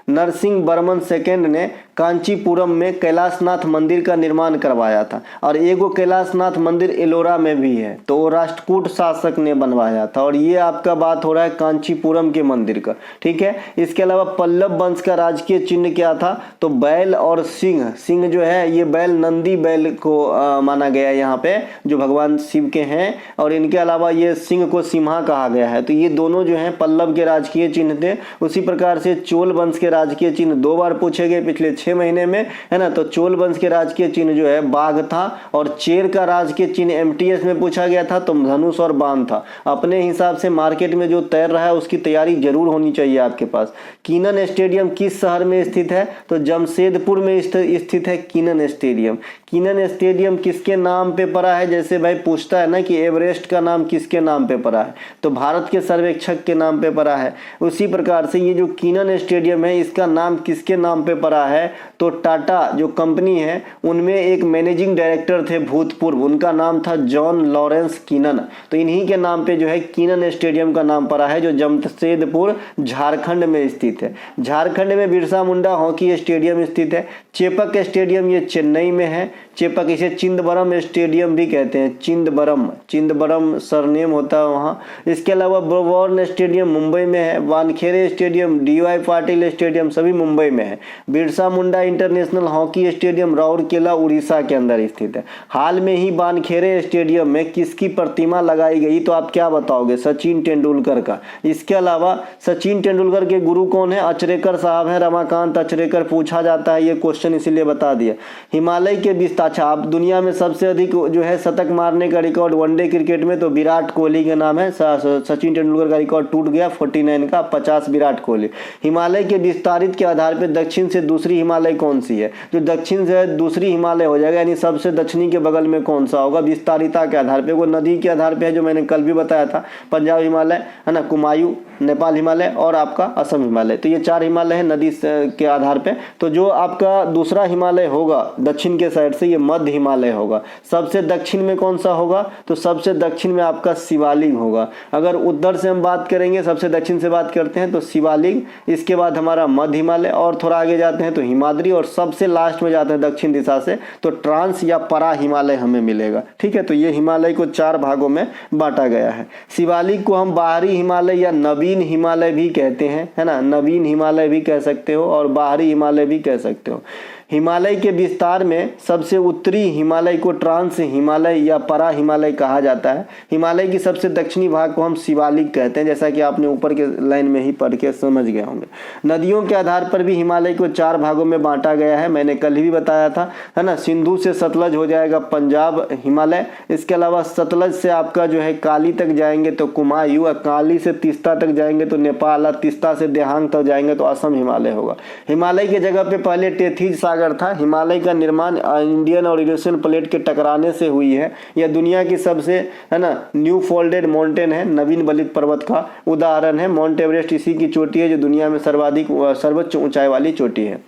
Speaker 1: नरसिंह वर्मन सेकंड ने कांचीपुरम में कैलाशनाथ मंदिर का निर्माण करवाया था, और एगो कैलाशनाथ मंदिर एलोरा में भी है, तो वो राष्ट्रकूट शासक ने बनवाया था। और ये आपका बात हो रहा है कांचीपुरम के मंदिर का, ठीक है। इसके अलावा पल्लव वंश का राजकीय चिन्ह क्या था, तो बैल और सिंह जो है, ये बैल नंदी बैल को माना गया यहाँ पे, जो भगवान शिव के हैं, और इनके अलावा ये सिंह को सिम्हा कहा गया है। तो ये दोनों जो हैं पल्लव के राजकीय चिन्ह थे। उसी प्रकार से चोल वंश के राजकीय चिन्ह 2 बार पूछे गए पिछले 6 महीने में, है ना। तो चोल वंश के राजकीय चिन्ह जो है बाघ था, और चेर का राजकीय चिन्ह एमटीएस में पूछा गया था तो धनुष और बाण था। अपने हिसाब से मार्केट में जो तैर रहा है उसकी तैयारी जरूर होनी चाहिए आपके पास। कीनन स्टेडियम किस शहर में स्थित है, तो जमशेदपुर में स्थित है कीनन स्टेडियम। कीनन स्टेडियम किसके नाम पे पड़ा है, जैसे भाई पूछता है ना कि एवरेस्ट का नाम किसके नाम पे पड़ा है, तो भारत के सर्वेक्षक के नाम पे पड़ा है। उसी प्रकार से ये जो कीनन स्टेडियम है इसका नाम किसके नाम पे पड़ा है, तो टाटा जो कंपनी है उनमें एक मैनेजिंग डायरेक्टर थे भूतपूर्व, उनका नाम था जॉन लॉरेंस कीनन, तो इन्हीं के नाम पे जो है कीनन स्टेडियम का नाम पड़ा है, जो जमशेदपुर झारखंड में स्थित है। झारखंड में बिरसा मुंडा हॉकी स्टेडियम स्थित है। चेपक स्टेडियम ये चेन्नई में है। चेपक इसे चिदंबरम स्टेडियम भी कहते हैं, चिदंबरम सरनेम होता है वहाँ। इसके अलावा ब्रबॉर्न स्टेडियम मुंबई में है। Wankhede stadium, DY Patil stadium सभी मुंबई में है। Birsa Munda international hockey stadium Rourkela Orissa के अंदर स्थित है। हाल में ही वानखेड़े स्टेडियम में किसकी प्रतिमा लगाई गई, तो आप क्या बताओगे, सचिन तेंदुलकर का। इसके अलावा सचिन तेंदुलकर के गुरु कौन है, अचरेकर साहब है, रमाकांत अचरेकर, पूछा जाता है ये क्वेश्चन इसीलिए बता दिया। हिमालय के विस्तार, अच्छा आप दुनिया में सबसे अधिक जो है शतक मारने का रिकॉर्ड वनडे क्रिकेट में तो विराट कोहली के नाम है। सचिन तेंदुलकर का रिकॉर्ड टूट गया 49 का, 50 विराट कोहली। हिमालय के विस्तारित के आधार पर दक्षिण से दूसरी हिमालय कौन सी है, जो दक्षिण से दूसरी हिमालय हो जाएगा, यानी सबसे दक्षिणी के बगल में कौन सा होगा, विस्तारिता के आधार पर। वो नदी के आधार पर है जो मैंने कल भी बताया था, पंजाब हिमालय है ना, कुमायूं नेपाल हिमालय और आपका असम हिमालय, तो ये 4 हिमालय है नदी के आधार पे। तो जो आपका दूसरा हिमालय होगा दक्षिण के साइड से, ये मध्य हिमालय होगा। सबसे दक्षिण में कौन सा होगा, तो सबसे दक्षिण में आपका शिवालिक होगा। अगर उत्तर से हम बात करेंगे, सबसे दक्षिण से बात करते हैं तो शिवालिक, इसके बाद हमारा मध्य हिमालय, और थोड़ा आगे जाते हैं तो हिमाद्री, और सबसे लास्ट में जाते हैं दक्षिण दिशा से तो ट्रांस या परा हिमालय हमें मिलेगा, ठीक है। तो ये हिमालय को 4 भागों में बांटा गया है। शिवालिक को हम बाहरी हिमालय या नवीन हिमालय भी कहते हैं, है ना, नवीन हिमालय भी कह सकते हो और बाहरी हिमालय भी कह सकते हो। हिमालय के विस्तार में सबसे उत्तरी हिमालय को ट्रांस हिमालय या परा हिमालय कहा जाता है। हिमालय की सबसे दक्षिणी भाग को हम शिवालिक कहते हैं, जैसा कि आपने ऊपर के लाइन में ही पढ़ के समझ गए होंगे। नदियों के आधार पर भी हिमालय को 4 भागों में बांटा गया है, मैंने कल ही भी बताया था, है ना। सिंधु से सतलज हो जाएगा पंजाब हिमालय। इसके अलावा सतलज से आपका जो है काली तक जाएंगे तो कुमायूं, और काली से तीस्ता तक जाएंगे तो नेपाल, और तीस्ता से देहांग तक जाएंगे तो असम हिमालय होगा। हिमालय की जगह पे पहले टेथिज सागर था। हिमालय का निर्माण इंडियन और यूरेशियन प्लेट के टकराने से हुई है। यह दुनिया की सबसे, है ना, न्यू फोल्डेड माउंटेन है, नवीन बलित पर्वत का उदाहरण है। माउंट एवरेस्ट इसी की चोटी है जो दुनिया में सर्वोच्च ऊंचाई वाली चोटी है।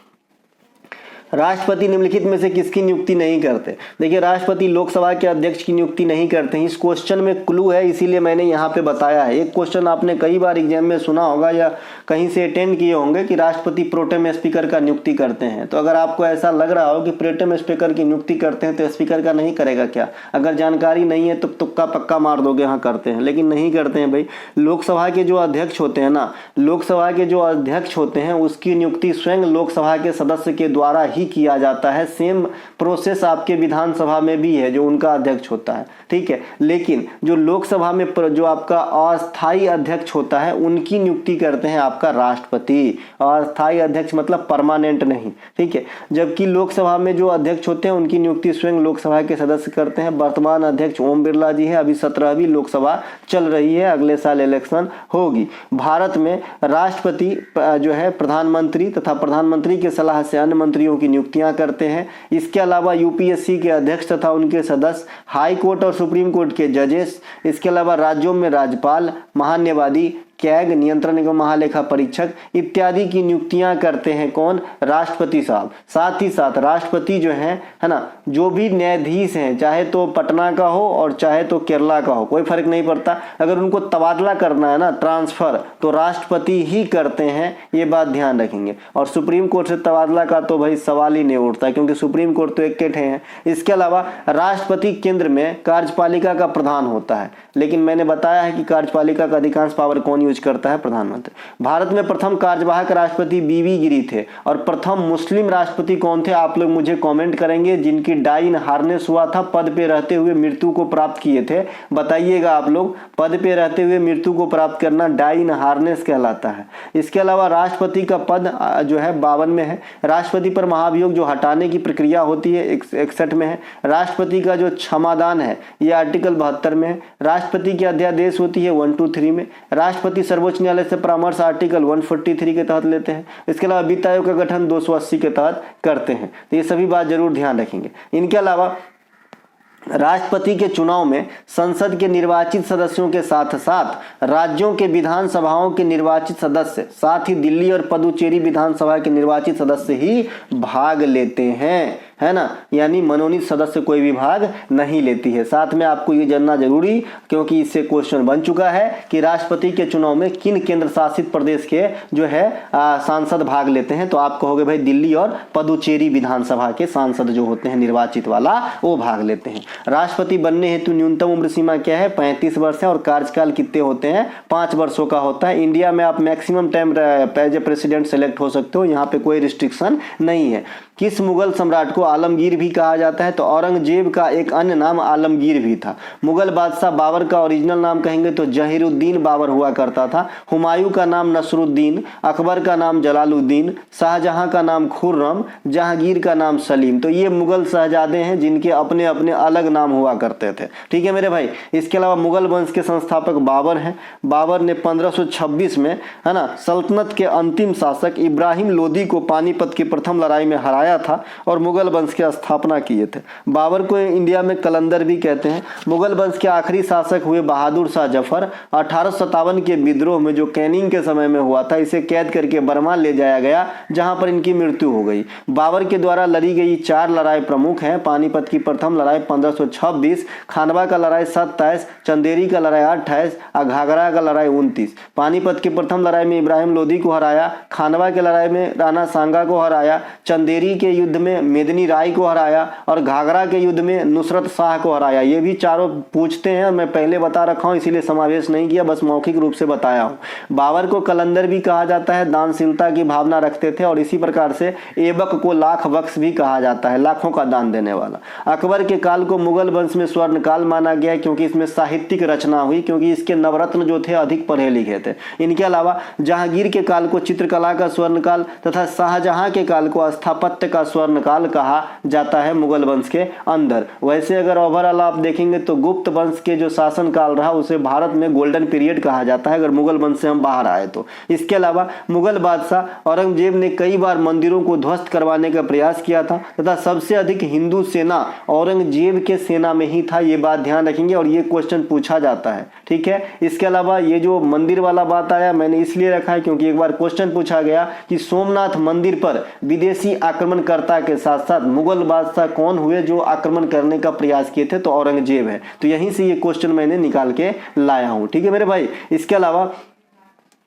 Speaker 1: राष्ट्रपति निम्नलिखित में से किसकी नियुक्ति नहीं करते? देखिए, राष्ट्रपति लोकसभा के अध्यक्ष की नियुक्ति नहीं करते हैं। इस क्वेश्चन में क्लू है, इसीलिए मैंने यहाँ पे बताया है। एक क्वेश्चन आपने कई बार एग्जाम में सुना होगा या कहीं से अटेंड किए होंगे कि राष्ट्रपति प्रोटेम स्पीकर का नियुक्ति करते हैं। तो अगर आपको ऐसा लग रहा हो कि प्रोटेम स्पीकर की नियुक्ति करते हैं तो स्पीकर का नहीं करेगा क्या? अगर जानकारी नहीं है तो तुक्का पक्का मार दोगे हाँ करते हैं, लेकिन नहीं करते हैं भाई। लोकसभा के जो अध्यक्ष होते हैं ना, लोकसभा के जो अध्यक्ष होते हैं उसकी नियुक्ति स्वयं लोकसभा के सदस्य के द्वारा ही किया जाता है। सेम प्रोसेस आपके विधानसभा में भी है, जो उनका अध्यक्ष होता है, ठीक है। लेकिन जो लोकसभा में जो आपका अस्थायी अध्यक्ष होता है उनकी नियुक्ति करते हैं आपका राष्ट्रपति। अस्थायी अध्यक्ष मतलब परमानेंट नहीं, ठीक है। जबकि लोकसभा में जो अध्यक्ष होते हैं उनकी नियुक्ति स्वयं लोकसभा के सदस्य करते हैं। वर्तमान अध्यक्ष ओम बिरला जी है। अभी 17वीं लोकसभा चल रही है, अगले साल इलेक्शन होगी। भारत में राष्ट्रपति जो है प्रधानमंत्री तथा प्रधानमंत्री के सलाह से अन्य मंत्रियों की नियुक्तियां करते हैं। इसके अलावा यूपीएससी के अध्यक्ष तथा उनके सदस्य, हाई कोर्ट और सुप्रीम कोर्ट के जजेस, इसके अलावा राज्यों में राज्यपाल, महान्यायवादी, कैग नियंत्रण एवं महालेखा परीक्षक इत्यादि की नियुक्तियां करते हैं कौन? राष्ट्रपति साहब। साथ ही साथ राष्ट्रपति जो है ना, जो भी न्यायाधीश हैं, चाहे तो पटना का हो और चाहे तो केरला का हो, कोई फर्क नहीं पड़ता, अगर उनको तबादला करना है ना, ट्रांसफर, तो राष्ट्रपति ही करते हैं, ये बात ध्यान रखेंगे। और सुप्रीम कोर्ट से तबादला का तो भाई सवाल ही नहीं उठता, क्योंकि सुप्रीम कोर्ट तो एक हैं। इसके अलावा राष्ट्रपति केंद्र में कार्यपालिका का प्रधान होता है, लेकिन मैंने बताया है कि कार्यपालिका का अधिकांश पावर कौन यूज करता है? प्रधानमंत्री। भारत में प्रथम कार्यवाहक राष्ट्रपति बीवी गिरी थे। और प्रथम मुस्लिम राष्ट्रपति कौन थे? आप लोग मुझे कमेंट करेंगे। जिनकी डाई इन हार्नेस हुआ था, पद पे रहते हुए मृत्यु को प्राप्त किए थे, बताइएगा आप लोग। पद पे रहते हुए मृत्यु को प्राप्त करना डाई इन हार्नेस कहलाता है। इसके अलावा राष्ट्रपति का पद जो है 52 में है। राष्ट्रपति पर महाभियोग जो हटाने की प्रक्रिया होती है 61 में है। राष्ट्रपति का जो क्षमादान है ये आर्टिकल 72 में है। राष्ट्रपति की अध्यादेश होती है 123 में। राष्ट्रपति सर्वोच्च न्यायालय से परामर्श आर्टिकल 143 के तहत लेते हैं। इसके अलावा वित्त आयोग का गठन 280 के तहत करते हैं। तो ये सभी बात जरूर ध्यान रखेंगे। इनके अलावा राष्ट्रपति के चुनाव में संसद के निर्वाचित सदस्यों के साथ साथ राज्यों के विधानसभाओं के निर्वाचित सदस्य, साथ ही दिल्ली और पुदुचेरी विधानसभा के निर्वाचित सदस्य ही भाग लेते हैं, है ना। यानी मनोनीत सदस्य कोई भी भाग नहीं लेती है। साथ में आपको ये जानना जरूरी, क्योंकि इससे क्वेश्चन बन चुका है कि राष्ट्रपति के चुनाव में किन केंद्र शासित प्रदेश के जो है सांसद भाग लेते हैं। तो आप कहोगे भाई दिल्ली और पुदुचेरी विधानसभा के सांसद जो होते हैं निर्वाचित वाला, वो भाग लेते हैं। राष्ट्रपति बनने हेतु न्यूनतम उम्र सीमा क्या है? 35 वर्ष है। और कार्यकाल कितने होते हैं? 5 वर्षों का होता है। इंडिया में आप maximum time as a president select हो सकते हो, यहाँ पे कोई रिस्ट्रिक्शन नहीं है। किस मुगल सम्राट को आलमगीर भी कहा जाता है? तो औरंगजेब का एक अन्य नाम आलमगीर भी था। मुगल बादशाह बाबर का ओरिजिनल नाम कहेंगे तो जहीरुद्दीन बाबर हुआ करता था। हुमायूं का नाम नसरुद्दीन, अकबर का नाम जलालुद्दीन, शाहजहां का नाम खुर्रम, जहांगीर का नाम सलीम। तो ये मुगल शहजादे हैं जिनके अपने अपने अलग नाम हुआ करते थे, ठीक है मेरे भाई। इसके अलावा मुगल वंश के संस्थापक बाबर हैं। बाबर ने 1526 में, है ना, सल्तनत के अंतिम शासक इब्राहिम लोदी को पानीपत की प्रथम लड़ाई में हराया था और मुगल वंश की स्थापना किए थे। बाबर को इंडिया में कलंदर भी कहते हैं। मुगल वंश के आखिरी शासक हुए बहादुर शाह जफर। 1857 के विद्रोह में जो कैनिंग के समय में हुआ था, इसे कैद करके बर्मा ले जाया गया, जहां पर इनकी मृत्यु हो गई। बाबर के द्वारा लड़ी गई 4 लड़ाई प्रमुख हैं। पानीपत की प्रथम लड़ाई 1526, खानवा का लड़ाई 27, चंदेरी का लड़ाई 28, घाघरा का लड़ाई 29। पानीपत की प्रथम लड़ाई में इब्राहिम लोदी को हराया, खानवा की लड़ाई में राणा सांगा को हराया, चंदेरी के युद्ध में मेदिनी राय को हराया और घाघरा के युद्ध में नुसरत शाह को हराया। ये भी चारों पूछते हैं, मैं पहले बता रखा हूँ इसीलिए समावेश नहीं किया, बस मौखिक रूप से बताया हूँ। बाबर को कलंदर भी कहा जाता है, दानशीलता की भावना रखते थे, और इसी प्रकार से ऐबक को लाख बख्श भी कहा जाता है, लाखों का दान देने वाला। अकबर के काल को मुगल वंश में स्वर्ण काल माना गया क्योंकि इसमें साहित्यिक रचना हुई, क्योंकि इसके नवरत्न जो थे अधिक पढ़े लिखे थे। इनके अलावा जहांगीर के काल को चित्रकला का स्वर्ण काल तथा शाहजहां के काल को स्थापत्य का स्वर्ण काल कहा जाता है मुगल वंश के अंदर। वैसे अगर ओवरऑल आप देखेंगे तो गुप्त वंश के जो शासन काल रहा उसे भारत में गोल्डन पीरियड कहा जाता है, अगर मुगल वंश से हम बाहर आए तो। इसके अलावा मुगल बादशाह औरंगजेब ने कई बार मंदिरों को ध्वस्त करवाने का प्रयास किया था तथा सबसे अधिक हिंदू सेना औरंगजेब के सेना में ही था, ये बात ध्यान रखेंगे और ये क्वेश्चन पूछा जाता है, ठीक है। इसके अलावा ये जो मंदिर वाला बात आया मैंने इसलिए रखा है क्योंकि एक बार क्वेश्चन पूछा गया कि सोमनाथ मंदिर पर विदेशी आक्रमणकर्ता के साथ साथ मुगल बादशाह कौन हुए जो आक्रमण करने का प्रयास किए थे, तो औरंगजेब है। तो यहीं से ये क्वेश्चन मैंने निकाल के लाया हूं, ठीक है मेरे भाई। इसके अलावा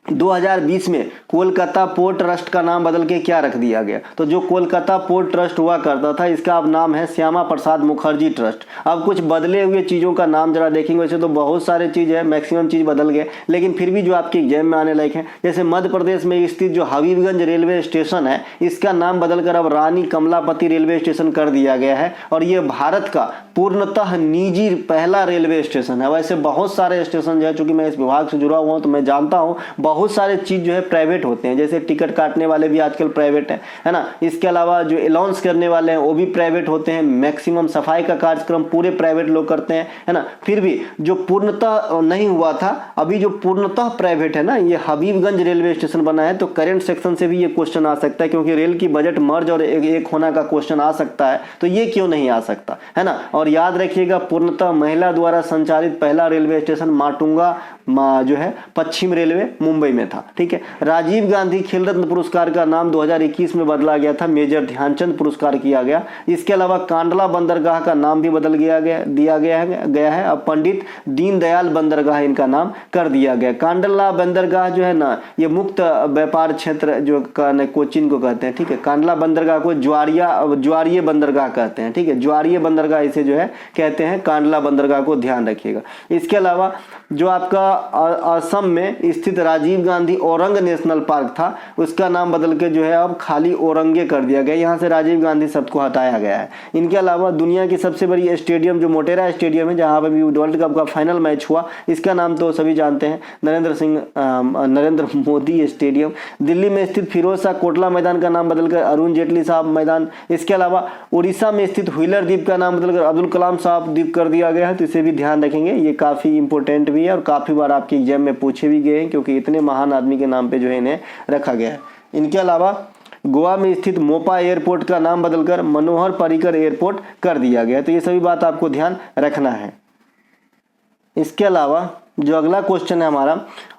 Speaker 1: 2020 में कोलकाता पोर्ट ट्रस्ट का नाम बदल के क्या रख दिया गया, तो जो कोलकाता पोर्ट ट्रस्ट हुआ करता था इसका अब नाम है श्यामा प्रसाद मुखर्जी ट्रस्ट। अब कुछ बदले हुए चीज़ों का नाम जरा देखेंगे, वैसे तो बहुत सारे चीज़ है, मैक्सिमम चीज़ बदल गए, लेकिन फिर भी जो आपके एग्जाम में आने लायक है, जैसे मध्य प्रदेश में स्थित जो हबीबगंज रेलवे स्टेशन है इसका नाम बदलकर अब रानी कमलापति रेलवे स्टेशन कर दिया गया है, और ये भारत का पूर्णतः निजी पहला रेलवे स्टेशन है। वैसे बहुत सारे स्टेशन जो है, चूंकि मैं इस विभाग से जुड़ा हुआ हूँ तो मैं जानता हूँ बहुत सारे चीज जो है प्राइवेट होते हैं, जैसे टिकट काटने वाले भी आजकल प्राइवेट है ना। इसके अलावा जो अलाउंस करने वाले हैं वो भी प्राइवेट होते हैं, मैक्सिमम सफाई का कार्यक्रम पूरे प्राइवेट लोग करते हैं, है ना। फिर भी जो पूर्णतः नहीं हुआ था, अभी जो पूर्णतः प्राइवेट है ना, ये हबीबगंज रेलवे स्टेशन बना है। तो करेंट सेक्शन से भी ये क्वेश्चन आ सकता है, क्योंकि रेल की बजट मर्ज और एक होना का क्वेश्चन आ सकता है, तो ये क्यों नहीं आ सकता, है ना। और याद रखिएगा पूर्णतः महिला द्वारा संचालित पहला रेलवे स्टेशन माटुंगा जो है पश्चिम रेलवे मुंबई में था, ठीक है। राजीव गांधी खेल रत्न पुरस्कार का नाम 2021 में बदला गया था, मेजर ध्यानचंद पुरस्कार किया गया। इसके अलावा कांडला बंदरगाह का नाम भी बदल दिया गया है, अब पंडित दीनदयाल बंदरगाह इनका नाम कर दिया गया। कांडला बंदरगाह जो है ना, ये मुक्त व्यापार क्षेत्र जो कोचीन को कहते हैं, ठीक है। कांडला बंदरगाह को ज्वारीय बंदरगाह कहते हैं, ठीक है, ज्वारीय बंदरगाह इसे जो है कहते हैं, कांडला बंदरगाह को ध्यान रखिएगा। इसके अलावा जो आपका असम में स्थित राजीव गांधी औरंग नेशनल पार्क था उसका नाम बदल के जो है अब खाली औरंगे कर दिया गया, यहाँ से राजीव गांधी शब्द को हटाया गया है। इनके अलावा दुनिया की सबसे बड़ी स्टेडियम जो मोटेरा स्टेडियम है, जहाँ पर भी वर्ल्ड कप का फाइनल मैच हुआ, इसका नाम तो सभी जानते हैं, नरेंद्र मोदी स्टेडियम। दिल्ली में स्थित फिरोज शाह कोटला मैदान का नाम बदलकर अरुण जेटली साहब मैदान। इसके अलावा उड़ीसा में स्थित व्हीलर द्वीप का नाम बदलकर अब्दुल कलाम साहब द्वीप कर दिया गया है, तो इसे भी ध्यान रखेंगे, ये काफी इंपॉर्टेंट भी है और काफी बार आपके एग्जाम में पूछे भी गए हैं, क्योंकि इतने महान आदमी के नाम पे जो है इन्हें रखा गया है। इनके अलावा गोवा में स्थित मोपा एयरपोर्ट का नाम बदलकर मनोहर पर्रिकर एयरपोर्ट कर दिया गया है, तो ये सभी बात आपको ध्यान रखना है। इसके अलावा जो अगला क्वेश्चन है हमारा,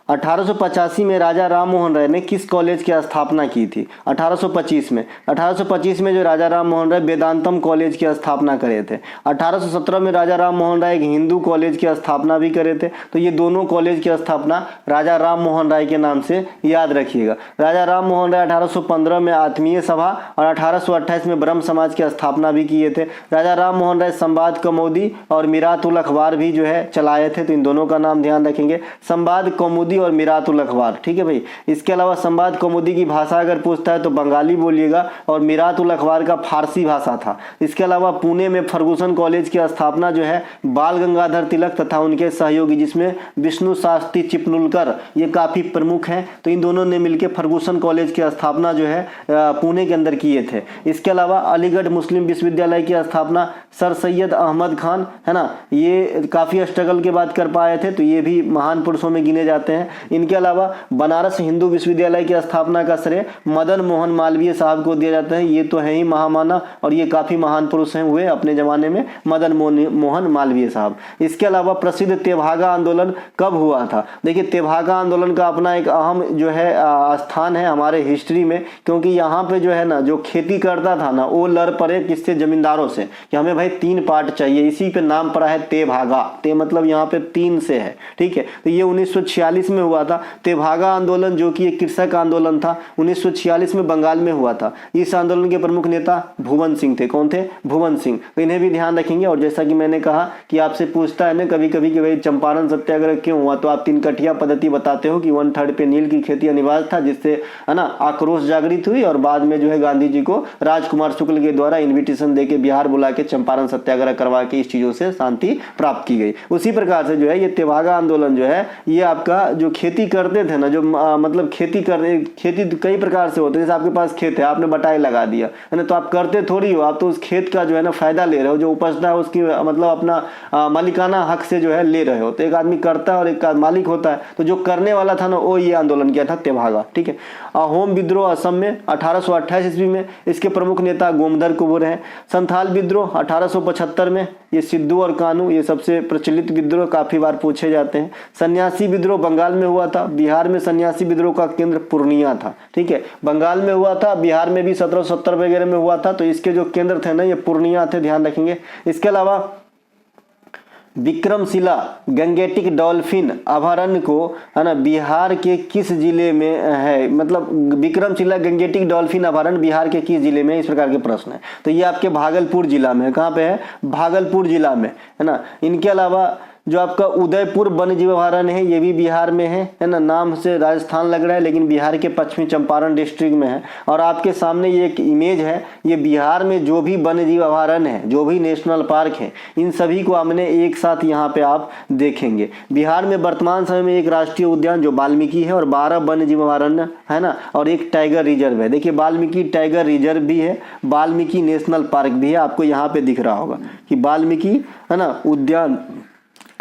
Speaker 1: 1885 में राजा राम मोहन राय ने किस कॉलेज की स्थापना की थी। 1825 में जो राजा राम मोहन राय वेदांतम कॉलेज की स्थापना करे थे। 1817 में राजा राम मोहन राय एक हिंदू कॉलेज की स्थापना भी करे थे, तो ये दोनों कॉलेज की स्थापना राजा राम मोहन राय के नाम से याद रखिएगा। राजा राम मोहन राय 1815 में आत्मीय सभा और 1828 में ब्रह्म समाज की स्थापना भी किए थे। राजा राम मोहन राय संवाद कौमुदी और मिरातुल अखबार भी जो है चलाए थे, तो इन दोनों का नाम ध्यान रखेंगे, संवाद कौमुदी और मिरातुल अखबार, ठीक है भाई। इसके अलावा संवाद कौमुदी की भाषा अगर पूछता है तो बंगाली बोलिएगा, और मिरातुल अखबार का फारसी भाषा था। इसके अलावा पुणे में फर्गुसन कॉलेज की स्थापना जो है बाल गंगाधर तिलक तथा उनके सहयोगी जिसमें विष्णु शास्त्री चिपनुलकर ये काफी प्रमुख हैं, तो इन दोनों ने मिलकर फर्गुसन कॉलेज की स्थापना जो है पुणे के अंदर किए थे। इसके अलावा अलीगढ़ मुस्लिम विश्वविद्यालय की स्थापना सर सैयद अहमद खान, है ना, ये काफी स्ट्रगल के बाद कर पाए थे, तो ये भी महान पुरुषों में गिने जाते हैं। इनके अलावा बनारस हिंदू विश्वविद्यालय की स्थापना का श्रेय मदन मोहन मालवीय साहब को दिया जाता है, ये तो है ही महामाना और ये काफी महान पुरुष हैं हुए अपने जमाने में, मदन मोहन मालवीय साहब। इसके अलावा प्रसिद्ध तेभागा आंदोलन कब हुआ था। देखिए तेभागा आंदोलन का अपना एक अहम जो है स्थान है हमारे हिस्ट्री में, क्योंकि यहाँ पे जो है ना जो खेती करता था ना वो लड़ पड़े किससे, जमींदारों से, कि हमें भाई 3 पार्ट चाहिए, इसी पे नाम पड़ा है तेभागा, ते मतलब यहाँ पे 3 से है, ठीक है। तो ये 1946 में हुआ था। तेभागा आंदोलन जो कि एक कृषक आंदोलन था 1946 में बंगाल में हुआ था। इस आंदोलन के प्रमुख नेता भुवन सिंह थे। कौन थे? भुवन सिंह। तो इन्हें भी ध्यान रखेंगे। और जैसा कि मैंने कहा कि आपसे पूछता है ना कभी कभी कि भाई चंपारण सत्याग्रह क्यों हुआ, तो आप तिनकठिया पद्धति बताते हो कि 1/3 पे नील की खेती अनिवार्य था, जिससे है ना आक्रोश जागृत हुई और बाद में जो है गांधी जी को राजकुमार शुक्ल के द्वारा इन्विटेशन देके बिहार बुला के चंपारण सत्याग्रह करवा के इस चीजों से शांति प्राप्त की गई। उसी प्रकार से जो है ये तेभागा आंदोलन जो है ये आपका जो खेती करते थे ना, जो मतलब खेती कई प्रकार से होते हैं। जैसे आपके पास खेत है, आपने बटाई लगा दिया है ना, तो आप करते थोड़ी हो, आप तो उस खेत का जो है ना फायदा ले रहे हो, जो उपजता है उसकी मतलब अपना मालिकाना हक से जो है ले रहे हो। तो एक आदमी करता है और एक मालिक होता है, तो जो करने वाला था ना वो ये आंदोलन किया था तेभागा। ठीक है। अहोम विद्रोह असम में 1828 ईस्वी में, इसके प्रमुख नेता गोमधर कुंवर हैं। संथाल विद्रोह 1875 में, ये सिद्धू और कानू ये सबसे प्रचलित विद्रोह, काफी बार पूछे जाते हैं। सन्यासी विद्रोह बंगाल में हुआ था। बिहार में सन्यासी विद्रोह का केंद्र पूर्णिया था। ठीक है, बंगाल में हुआ था, बिहार में भी 1770 वगैरह में हुआ था, तो इसके जो केंद्र थे ना ये पूर्णिया थे, ध्यान रखेंगे। इसके अलावा विक्रमशिला गंगेटिक डॉल्फिन अभयारण्य को है ना बिहार के किस जिले में है, मतलब विक्रमशिला गंगेटिक डॉल्फिन अभयारण्य बिहार के किस जिले में, इस प्रकार के प्रश्न है। तो ये आपके भागलपुर जिला में है। कहाँ पे है? भागलपुर जिला में, है ना। इनके अलावा जो आपका उदयपुर वन्य जीव अभयारण्य है ये भी बिहार में है ना। नाम से राजस्थान लग रहा है लेकिन बिहार के पश्चिमी चंपारण डिस्ट्रिक्ट में है। और आपके सामने ये एक इमेज है, ये बिहार में जो भी वन्य जीव अभयारण्य है, जो भी नेशनल पार्क है, इन सभी को हमने एक साथ यहाँ पे आप देखेंगे। बिहार में वर्तमान समय में एक राष्ट्रीय उद्यान जो वाल्मीकि है और 12 वन्य जीव अभयारण्य है ना, और एक टाइगर रिजर्व है। देखिए वाल्मीकि टाइगर रिजर्व भी है, वाल्मीकि नेशनल पार्क भी है, आपको यहाँ पे दिख रहा होगा कि वाल्मीकि है ना उद्यान,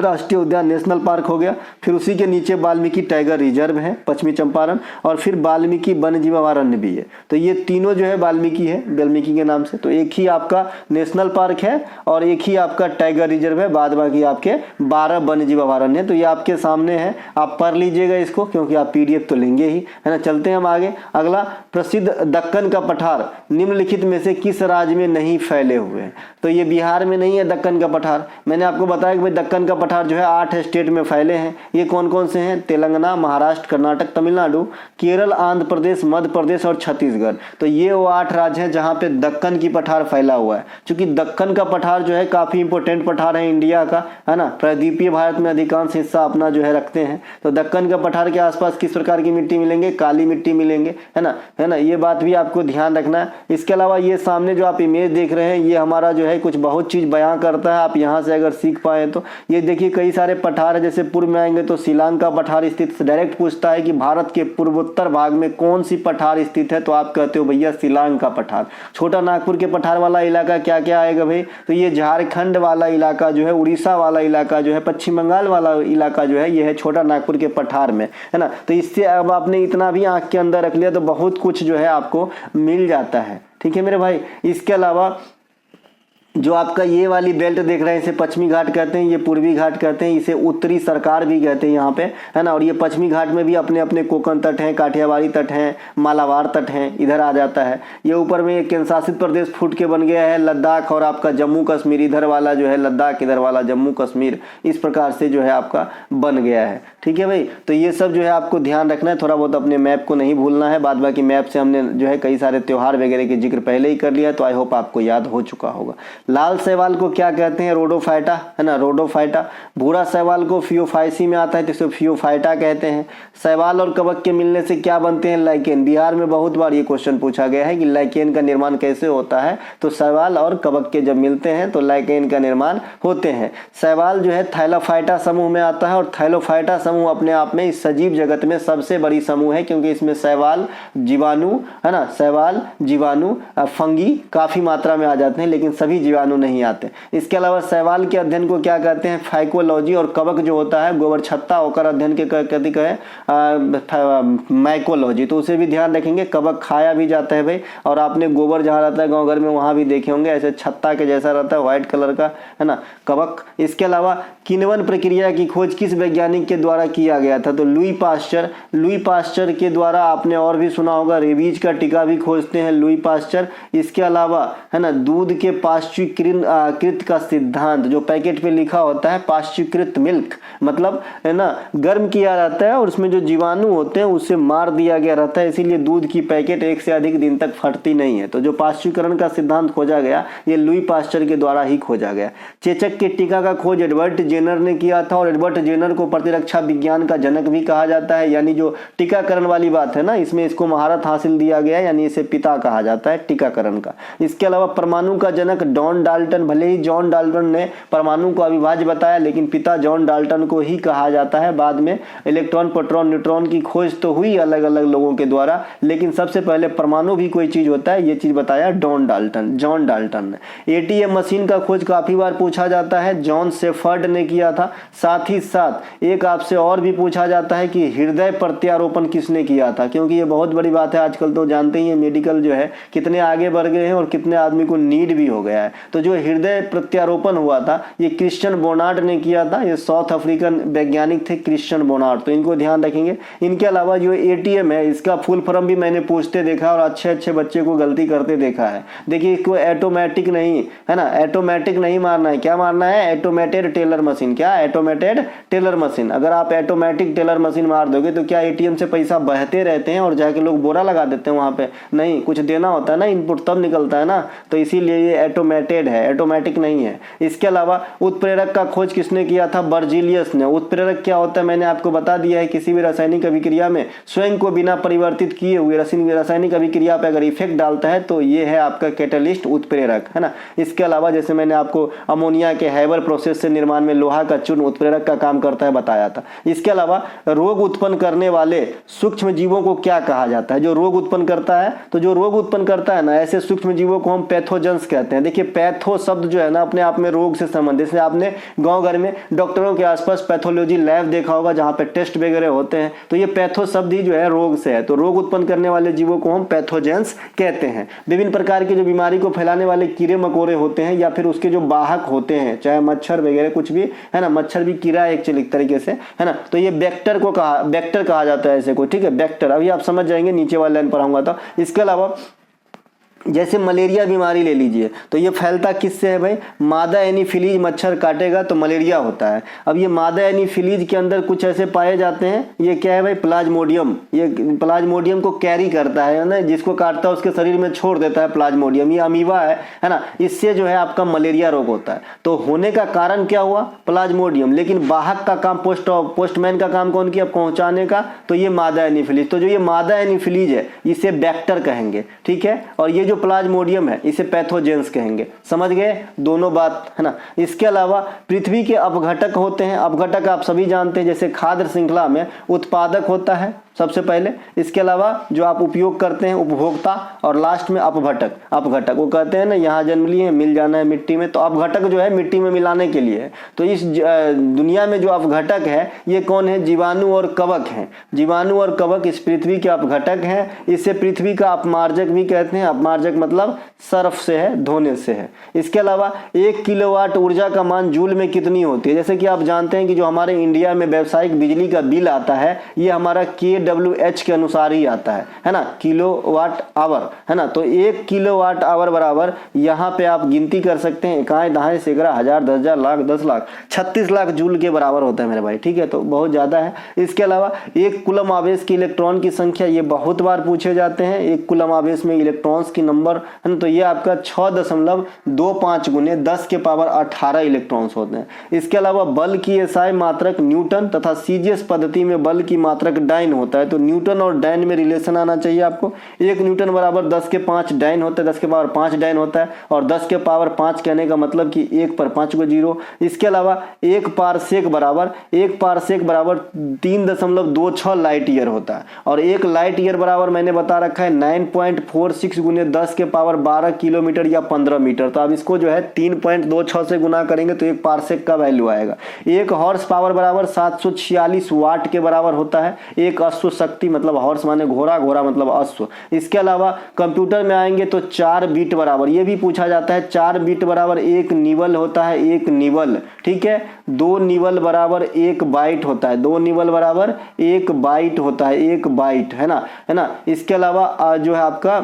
Speaker 1: राष्ट्रीय उद्यान नेशनल पार्क हो गया। फिर उसी के नीचे वाल्मीकि टाइगर रिजर्व है पश्चिमी चंपारण, और फिर वाल्मीकि वन्य जीव अभयारण्य भी है। तो ये तीनों जो है वाल्मीकि है, वाल्मीकि के नाम से। तो एक ही आपका नेशनल पार्क है और एक ही आपका टाइगर रिजर्व है, बाद बाकी आपके 12 वन्य जीव अभयारण्य है। तो ये आपके सामने है, आप पढ़ लीजिएगा इसको क्योंकि आप PDF तो लेंगे ही, है ना। चलते हैं हम आगे। अगला, प्रसिद्ध दक्कन का पठार निम्नलिखित में से किस राज्य में नहीं फैले हुए हैं? तो ये बिहार में नहीं है दक्कन का पठार। मैंने आपको बताया कि भाई दक्कन का पठार जो है 8 स्टेट में फैले हैं। ये कौन कौन से हैं? तेलंगाना, महाराष्ट्र, कर्नाटक, तमिलनाडु, केरल, आंध्र प्रदेश, मध्य प्रदेश और छत्तीसगढ़। तो ये वो 8 राज्य हैं जहां पे दक्कन की पठार फैला हुआ है। क्योंकि दक्कन का पठार जो है काफी इंपॉर्टेंट पठार है इंडिया का, है ना। प्रायद्वीपीय भारत में अधिकांश हिस्सा अपना जो है रखते हैं। तो दक्कन का पठार के आसपास किस प्रकार की मिट्टी मिलेंगे? काली मिट्टी मिलेंगे, है ना। ये बात भी आपको ध्यान रखना है। इसके अलावा ये सामने जो आप इमेज देख रहे हैं ये हमारा जो है कुछ बहुत चीज बयां करता है। आप यहाँ से अगर सीख पाए तो ये देखिए कई सारे पठार है। जैसे पूर्व में आएंगे तो शिलांग का पठार स्थित, डायरेक्ट पूछता है कि भारत के पूर्वोत्तर भाग में कौन सी पठार स्थित है, तो आप कहते हो भैया शिलांग का पठार। छोटा नागपुर के पठार वाला इलाका क्या क्या आएगा भाई? तो ये झारखंड वाला इलाका जो है, उड़ीसा वाला इलाका जो है, पश्चिम बंगाल वाला इलाका जो है, ये है छोटा नागपुर के पठार में, है ना। तो इससे अब आपने इतना भी आंख के अंदर रख लिया तो बहुत कुछ जो है आपको मिल जाता है। ठीक है मेरे भाई। इसके अलावा जो आपका ये वाली बेल्ट देख रहे हैं इसे पश्चिमी घाट कहते हैं, ये पूर्वी घाट कहते हैं, इसे उत्तरी सरकार भी कहते हैं यहाँ पे, है ना। और ये पश्चिमी घाट में भी अपने अपने कोकण तट हैं, काठियावाड़ी तट हैं, मालाबार तट हैं, इधर आ जाता है। ये ऊपर में एक केंद्र शासित प्रदेश फूट के बन गया है लद्दाख, और आपका जम्मू कश्मीर इधर वाला जो है लद्दाख, इधर वाला जम्मू कश्मीर, इस प्रकार से जो है आपका बन गया है। ठीक है भाई। तो ये सब जो है आपको ध्यान रखना है, थोड़ा बहुत अपने मैप को नहीं भूलना है। बाद बाकी मैप से हमने जो है कई सारे त्योहार वगैरह के जिक्र पहले ही कर लिया है, तो आई होप आपको याद हो चुका होगा। लाल शैवाल को क्या कहते हैं? रोडोफाइटा, है ना, रोडोफाइटा। भूरा शैवाल को फियोफाइसी में आता है तो इसे फियोफाइटा कहते हैं। शैवाल और कवक के मिलने से क्या बनते हैं? लाइकेन। बिहार में बहुत बार ये क्वेश्चन पूछा गया है कि लाइकेन का निर्माण कैसे होता है, तो शैवाल और कवक के जब मिलते हैं तो लाइकेन का निर्माण होते हैं। शैवाल जो है थैलोफाइटा समूह में आता है, और थैलोफाइटा समूह अपने आप में इस सजीव जगत में सबसे बड़ी समूह है, क्योंकि इसमें शैवाल, जीवाणु, है ना, शैवाल, जीवाणु, फंगी काफी मात्रा में आ जाते हैं, लेकिन सभी जीवाणु नहीं आते। इसके अलावा शैवाल के अध्ययन को क्या कहते हैं? फाइकोलॉजी। और कवक जो होता है गोबर छत्ता होकर अध्ययन के कहते हैं माइकोलॉजी। तो उसे भी ध्यान रखेंगे। कवक खाया भी जाता है भाई, और आपने गोबर जहाँ रहता है गाँव घर में वहाँ भी देखे होंगे, ऐसे छत्ता के जैसा रहता है, व्हाइट कलर का, है ना, कवक। इसके अलावा किण्वन प्रक्रिया की खोज किस वैज्ञानिक के द्वारा किया गया था? तो लुई पास्चर। लुई पास्चर के द्वारा आपने और भी सुना होगा, रेबीज का टीका भी खोजते हैं लुई पास्चर। इसके अलावा है ना दूध के पाश्चुरी पाश्चुकृत का सिद्धांत, जो पैकेट पे लिखा होता है पाश्चुकृत मिल्क, मतलब है ना गर्म किया रहता है और उसमें जो जीवाणु होते हैं उसे मार दिया गया रहता है, इसीलिए दूध की पैकेट एक से अधिक दिन तक फटती नहीं है। तो जो पाश्चुकरण का सिद्धांत खोजा गया ये लुई पास्चर के द्वारा ही खोजा गया। चेचक के टीका का खोज एडवर्ड जेनर ने किया था और एडवर्ड जेनर को प्रतिरक्षा विज्ञान का जनक भी कहा जाता है। यानी जो टीकाकरण वाली बात है ना, इसमें इसको महारत हासिल दिया गया है, यानी इसे पिता कहा जाता है टीकाकरण का। इसके अलावा परमाणु का जनक जॉन डाल्टन, भले ही जॉन डाल्टन ने परमाणु को अविभाज्य बताया लेकिन पिता जॉन डाल्टन को ही कहा जाता है। बाद में इलेक्ट्रॉन, प्रोटॉन, न्यूट्रॉन की खोज तो हुई अलग अलग लोगों के द्वारा, लेकिन सबसे पहले परमाणु भी कोई चीज होता है ये चीज बताया जॉन डाल्टन ने। एटीएम मशीन का खोज काफी बार पूछा जाता है, जॉन शेफर्ड ने किया था। साथ ही साथ एक आपसे और भी पूछा जाता है कि हृदय प्रत्यारोपण किसने किया था, क्योंकि ये बहुत बड़ी बात है। आजकल तो जानते ही हैं मेडिकल जो है कितने आगे बढ़ गए हैं और कितने आदमी को नीड भी हो गया है। तो जो हृदय प्रत्यारोपण हुआ था ये क्रिश्चियन बोनार्ड ने किया था। ये साउथ अफ्रीकन वैज्ञानिक थे क्रिश्चियन बोनार्ड, तो इनको ध्यान रखेंगे। इनके अलावा जो एटीएम है इसका फुल फॉर्म भी मैंने पूछते देखा और अच्छे बच्चे को गलती करते देखा है। देखिए इसको ऑटोमेटिक नहीं है ना, ऑटोमेटिक नहीं मारना है, क्या मारना है ऑटोमेटेड टेलर मशीन। क्या ऑटोमेटेड टेलर मशीन। अगर आप ऑटोमेटिक टेलर मशीन मार दोगे तो क्या एटीएम से पैसा बहते रहते हैं और जाके लोग बोरा लगा देते हैं वहां पे? नहीं, कुछ देना होता है ना, इनपुट तब निकलता है ना, तो इसीलिए ये ऑटोमेटेड है, ऑटोमेटिक नहीं है। इसके अलावा उत्प्रेरक का खोज किसने किया था? बर्जीलियस ने। उत्प्रेरक क्या होता है मैंने आपको बता दिया है, किसी भी रासायनिक अभिक्रिया में स्वयं को बिना परिवर्तित किए हुए रासायनिक अभिक्रिया पर अगर इफेक्ट डालता है तो ये है आपका कैटलिस्ट उत्प्रेरक, है ना। इसके अलावा जैसे मैंने आपको अमोनिया के हैबर प्रोसेस से निर्माण में लोहा का चूर्ण उत्प्रेरक का काम करता है बताया था। इसके अलावा रोग उत्पन्न करने वाले सूक्ष्म जीवों को क्या कहा जाता है? जो रोग उत्पन्न करता है, तो जो रोग उत्पन्न करता है ना ऐसे सूक्ष्म जीवों को हम पैथोजेंस कहते हैं। देखिए पैथो शब्द जो है ना अपने आप में रोग से संबंधित, जैसे आपने गांव घर में डॉक्टरों के आसपास पैथोलॉजी लैब देखा होगा जहां पे टेस्ट वगैरह होते हैं, तो ये पैथो शब्द ही जो है रोग से है। तो रोग उत्पन्न करने वाले जीवों को हम पैथोजेंस कहते हैं। विभिन्न प्रकार की जो बीमारी को फैलाने वाले कीड़े मकोड़े होते हैं या फिर उसके जो वाहक होते हैं, चाहे मच्छर वगैरह कुछ भी, है ना, मच्छर भी कीड़ा है एक तरीके से, है ना, तो ये वेक्टर कहा जाता है ऐसे को, ठीक है, वेक्टर। अभी आप समझ जाएंगे, नीचे वाले लाइन पढ़ाऊंगा तो। इसके अलावा जैसे मलेरिया बीमारी ले लीजिए, तो ये फैलता किससे है भाई? मादा एनीफिलीज मच्छर काटेगा तो मलेरिया होता है। अब ये मादा एनीफिलीज के अंदर कुछ ऐसे पाए जाते हैं, ये क्या है भाई? प्लाज्मोडियम। ये प्लाज्मोडियम को कैरी करता है ना, जिसको काटता है उसके शरीर में छोड़ देता है प्लाज्मोडियम, ये अमीबा है ना। इससे जो है आपका मलेरिया रोग होता है। तो होने का कारण क्या हुआ? प्लाज्मोडियम। लेकिन वाहक का काम, पोस्टमैन का काम कौन किया? पहुंचाने का, तो ये मादा एनीफिलीज। तो जो ये मादा एनीफिलीज है इसे वेक्टर कहेंगे, ठीक है, और ये जो प्लाज्मोडियम है इसे पैथोजेंस कहेंगे। समझ गए दोनों बात, है ना। इसके अलावा पृथ्वी के अपघटक होते हैं। अपघटक आप सभी जानते हैं, जैसे खाद्य श्रृंखला में उत्पादक होता है सबसे पहले, इसके अलावा जो आप उपयोग करते हैं उपभोक्ता, और लास्ट में अपघटक वो कहते हैं ना यहाँ जन्म लिए मिल जाना है मिट्टी में, तो अपघटक जो है मिट्टी में मिलाने के लिए है। तो इस दुनिया में जो अपघटक है ये कौन है? जीवाणु और कवक हैं। जीवाणु और कवक इस पृथ्वी के अपघटक हैं। इसे पृथ्वी का अपमार्जक भी कहते हैं। अपमार्जक मतलब सर्फ से है, धोने से है। इसके अलावा 1 किलोवाट ऊर्जा का मान जूल में कितनी होती है? जैसे कि आप जानते हैं कि जो हमारे इंडिया में व्यावसायिक बिजली का बिल आता है ये हमारा KWH के अनुसार ही आता है ना, किलोवाट आवर, है ना। तो 1 किलोवाट आवर बराबर यहाँ पे आप गिनती कर सकते हैं, इकाई, दहाई, सैकड़ा, हजार, 10,000, लाख, 10 लाख, 36 लाख जूल के बराबर होता है मेरे भाई, ठीक है, तो बहुत ज्यादा है। इसके अलावा 1 कूलम आवेश की इलेक्ट्रॉन की संख्या, ये बहुत बार पूछे जाते हैं। 1 कूलम आवेश में इलेक्ट्रॉन्स की नंबर, है ना, तो ये आपका 6.25 गुने 10 के पावर 18 इलेक्ट्रॉन्स होते हैं। इसके अलावा बल की SI मात्रक न्यूटन तथा सीजीएस पद्धति में बल की मात्रक डाइन होता है। तो न्यूटन और डाइन में रिलेशन आना चाहिए आपको। 1 न्यूटन बराबर 10 के 5 डाइन होता है, 10 के पावर 5 डाइन होता है, और 10 के पावर 5 कहने का मतलब कि 1 पर 5 को 0। इसके अलावा 1 पारसेक बराबर 3.26 लाइट ईयर होता है, और 1 लाइट ईयर बराबर मैंने बता रखा है 9.46 गुने 10 के पावर 12 किलोमीटर या 15 मीटर। तो अब इसको जो है 3.26 से गुना करेंगे तो 1 पारसेक का वैल्यू आएगा। 1 हॉर्स पावर बराबर 746 वाट के बराबर होता है। 1 अश्व शक्ति, मतलब हॉर्स माने घोड़ा, घोड़ा मतलब अश्व। इसके अलावा कंप्यूटर में आएंगे तो 4 बीट बराबर, ये भी पूछा जाता है, 4 बीट बराबर 1 निवल होता है, 1 निवल, ठीक है। 2 निवल बराबर 1 बाइट होता है, 2 निवल बराबर 1 बाइट होता है, 1 बाइट, है ना। इसके अलावा जो है आपका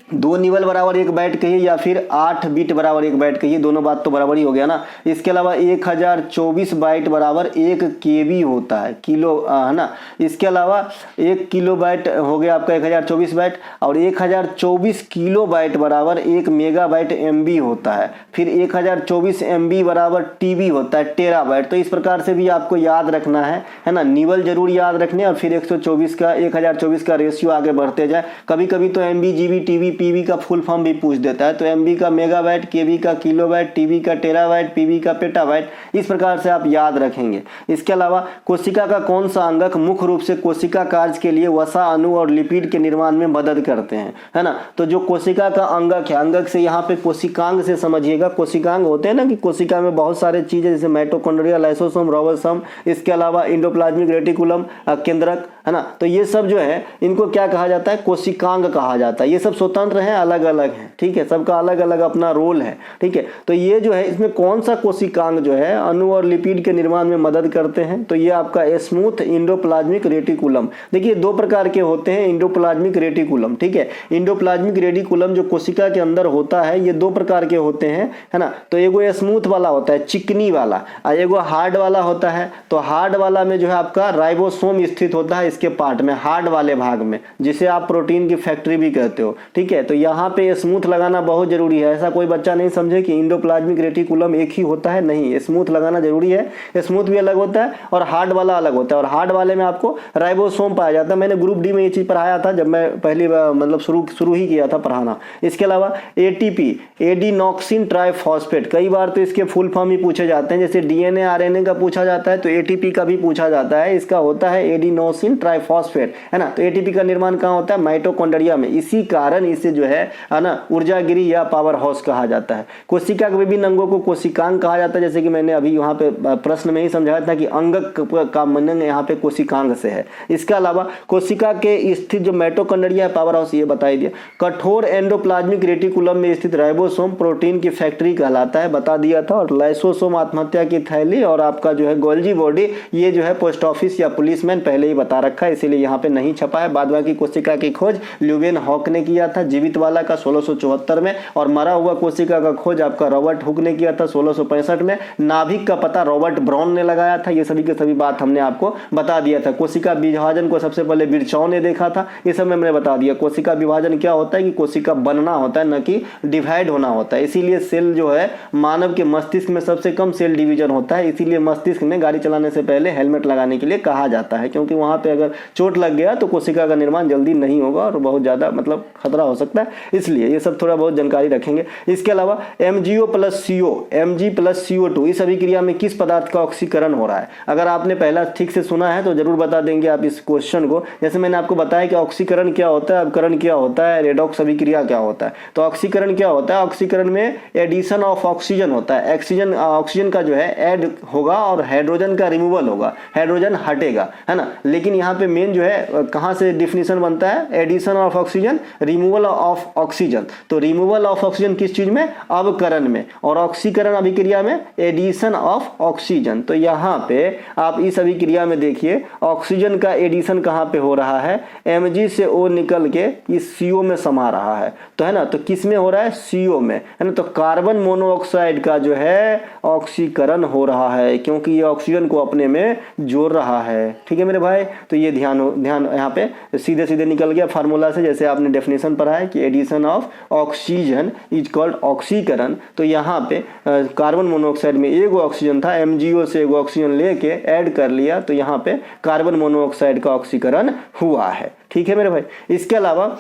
Speaker 1: 2 निवल बराबर 1 बाइट कहिए या फिर 8 बिट बराबर 1 बाइट कहिए, दोनों बात तो बराबर ही हो गया ना। इसके अलावा 1024 बाइट बराबर 1 केबी होता है, किलो है ना। इसके अलावा 1 किलो बाइट हो गया आपका 1024 बाइट, और 1024 किलो बाइट बराबर 1 मेगाबाइट एमबी होता है। फिर 1024 एमबी बराबर टीबी होता है, टेराबाइट। तो इस प्रकार से भी आपको याद रखना है ना। निवल जरूर याद रखने, और फिर 1024 का रेशियो आगे बढ़ते जाए। कभी कभी तो एमबी, जीबी, टीबी, पीबी का फुल फॉर्म भी पूछ देता है, तो एमबी का मेगाबाइट, केबी का किलोबाइट, टीबी का टेराबाइट, पीबी का पेटाबाइट, इस प्रकार से आप याद रखेंगे। इसके अलावा कोशिका का कौन सा अंगक मुख्य रूप से कोशिका कार्य के लिए वसा, अणु और लिपिड के निर्माण में मदद करते हैं, है ना। तो जो कोशिका का अंगक है, अंगक से यहाँ पे कोशिकांग से समझिएगा। कोशिकांग होते हैं ना कि कोशिका में बहुत सारे चीजें, जैसे माइटोकॉन्ड्रिया, लाइसोसोम, राइबोसोम, इसके अलावा इंडोप्लाज्मिक रेटिकुलम, केंद्रक, है ना। तो ये सब जो है इनको क्या कहा जाता है, कोशिकांग कहा जाता है। ये सब स्वतंत्र हैं, अलग अलग हैं, ठीक है, सबका अलग अलग अपना रोल है, ठीक है। तो ये जो है इसमें कौन सा कोशिकांग जो है अणु और लिपिड के निर्माण में मदद करते हैं, तो ये आपका स्मूथ इंडोप्लाज्मिक रेटिकुलम। देखिए 2 प्रकार के होते हैं इंडोप्लाज्मिक रेटिकुलम, ठीक है। इंडोप्लाज्मिक रेटिकुलम जो कोशिका के अंदर होता है, ये 2 प्रकार के होते हैं, है ना। तो एगो स्मूथ वाला होता है, चिकनी वाला, और एगो हार्ड वाला होता है। तो हार्ड वाला में जो है आपका राइबोसोम स्थित होता है, इसके पार्ट में, हार्ड वाले भाग में, जिसे आप प्रोटीन की फैक्ट्री भी कहते हो, ठीक है। तो यहाँ पे स्मूथ लगाना बहुत जरूरी है। ऐसा कोई बच्चा नहीं समझे कि इंडोप्लाज्मिक रेटिकुलम एक ही होता है, नहीं, स्मूथ लगाना जरूरी है। स्मूथ भी अलग होता है और हार्ड वाला अलग होता है, और हार्ड वाले में आपको राइबोसोम पाया जाता है। मैंने ग्रुप डी में ये चीज पढ़ाया था जब मैं पहली बार मतलब शुरू ही किया था पढ़ाना। इसके अलावा एटीपी, एडिनॉक्सिन ट्राइफॉस्फेट, कई बार तो इसके फुल फॉर्म ही पूछे जाते हैं, जैसे डीएनए आरएनए का पूछा जाता है तो एटीपी का भी पूछा जाता है। इसका होता है एडिनोसिन ट्राइफॉस्फेट, है ना। तो एटीपी का निर्माण कहाँ होता है, माइटोकॉन्ड्रिया में। इसी कारण इसे जो है ना ऊर्जागिरी या पावर हाउस कहा जाता है। कोशिका के विभिन्न अंगों को कोशिकांग कहा जाता है, जैसे कि मैंने अभी वहां पे प्रश्न में ही समझाया था कि अंगक का मनन यहाँ पे कोशिकांग से है। इसके अलावा कोशिका के स्थित जो माइटोकॉन्ड्रिया पावर हाउस, ये बता दिया। कठोर एंडोप्लाज्मिक रेटिकुलम में स्थित राइबोसोम प्रोटीन की फैक्ट्री कहलाता है, बता दिया था। और लाइसोसोम आत्महत्या की थैली, और आपका जो है गोल्जी बॉडी, ये जो है पोस्ट ऑफिस या पुलिसमैन, पहले ही बता रखा है, इसीलिए यहाँ पे नहीं छपा है। बाद बाकी कोशिका की खोज ल्यूवेन हॉक ने किया था, जीवित वाला का 1674 में, और मरा हुआ कोशिका का खोज आपका रॉबर्ट हुक ने किया था 1665 में। नाभिक का पता रॉबर्ट ब्राउन ने लगाया था। ये सभी के सभी बात हमने आपको बता दिया था। कोशिका विभाजन को सबसे पहले बिरचॉ ने देखा था, ये सब मैंने बता दिया। कोशिका विभाजन क्या होता है कि कोशिका बनना होता है, न कि डिवाइड होना होता है। इसीलिए सेल जो है मानव के मस्तिष्क में सबसे कम सेल डिवीजन होता है। इसीलिए मस्तिष्क में गाड़ी चलाने से पहले हेलमेट लगाने के लिए कहा जाता है, क्योंकि वहां पे अगर चोट लग गया तो कोशिका का निर्माण जल्दी नहीं होगा और बहुत ज्यादा मतलब खतरा हो सकता है। इसलिए ये सब थोड़ा बहुत जानकारी रखेंगे। इसके अलावा MgO plus CO, Mg plus CO2, इस अभिक्रिया में किस पदार्थ का ऑक्सीकरण हो रहा है। अगर आपने पहला ठीक से सुना है तो जरूर बता देंगे आप इस क्वेश्चन को। जैसे मैंने आपको बताया कि ऑक्सीकरण क्या होता है, अवकरण क्या होता है, रेडॉक्स अभिक्रिया क्या होता है। तो ऑक्सीकरण क्या होता है, ऑक्सीकरण में एडिशन ऑफ ऑक्सीजन होता है। ऑक्सीजन का जो है ऐड होगा और हाइड्रोजन का रिमूवल होगा, हाइड्रोजन हटेगा, है ना। लेकिन यहाँ पे मेन जो है कहाँ से डिफिनेशन बनता है, addition of oxygen, removal of oxygen. तो रिमूवल ऑफ ऑक्सीजन किस चीज में, अवकरण में, और ऑक्सीकरण अभिक्रिया में एडिशन ऑफ ऑक्सीजन। तो यहाँ पे आप इस अभिक्रिया में देखिए ऑक्सीजन का एडिशन कहाँ पे हो रहा है, Mg से O निकल के इस CO में समा रहा है, तो है ना। तो किस में हो रहा है, CO में, है ना। तो कार्बन मोनोऑक्साइड का जो है ऑक्सीकरण हो रहा है, क्योंकि ये ऑक्सीजन को अपने में जोड़ रहा है, ठीक है मेरे भाई। तो ये ध्यान यहाँ पे सीधे सीधे निकल गया फार्मूला से, जैसे आपने डेफिनेशन पढ़ा है कि addition of oxygen is called ऑक्सीकरण। तो यहाँ पे कार्बन मोनोऑक्साइड में एगो ऑक्सीजन था, MgO से एगो ऑक्सीजन लेके ऐड कर लिया, तो यहाँ पे कार्बन मोनोऑक्साइड का ऑक्सीकरण हुआ है, ठीक है मेरे भाई। इसके अलावा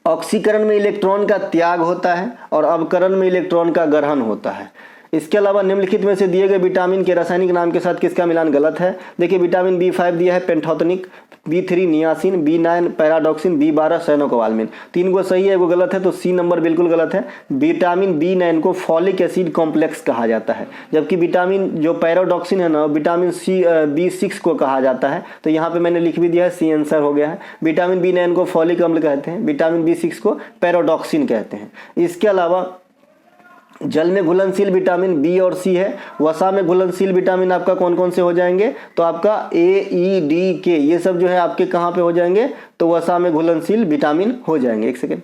Speaker 1: ऑक्सीकरण में इलेक्ट्रॉन का त्याग होता है और अवकरण में इलेक्ट्रॉन का ग्रहण होता है। इसके अलावा निम्नलिखित में से दिए गए विटामिन के रासायनिक नाम के साथ किसका मिलान गलत है। देखिए विटामिन B5 दिया है pantothenic, B3 niacin, B9 pyridoxine, B12 cyanocobalamin. 3 को सही है, एगो गलत है, तो C नंबर बिल्कुल गलत है। विटामिन B9 को फॉलिक एसिड कॉम्प्लेक्स कहा जाता है, जबकि विटामिन जो पैराडॉक्सिन है ना, विटामिन B6 को कहा जाता है। तो यहाँ पे मैंने लिख भी दिया है, C आंसर हो गया है। विटामिन B9 को फॉलिक अम्ल कहते हैं, विटामिन B6 को पैराडॉक्सिन कहते हैं। इसके अलावा जल में घुलनशील विटामिन B और C है। वसा में घुलनशील विटामिन आपका कौन कौन से हो जाएंगे, तो आपका A, E, D, K, ये सब जो है आपके कहाँ पे हो जाएंगे, तो वसा में घुलनशील विटामिन हो जाएंगे। एक सेकेंड,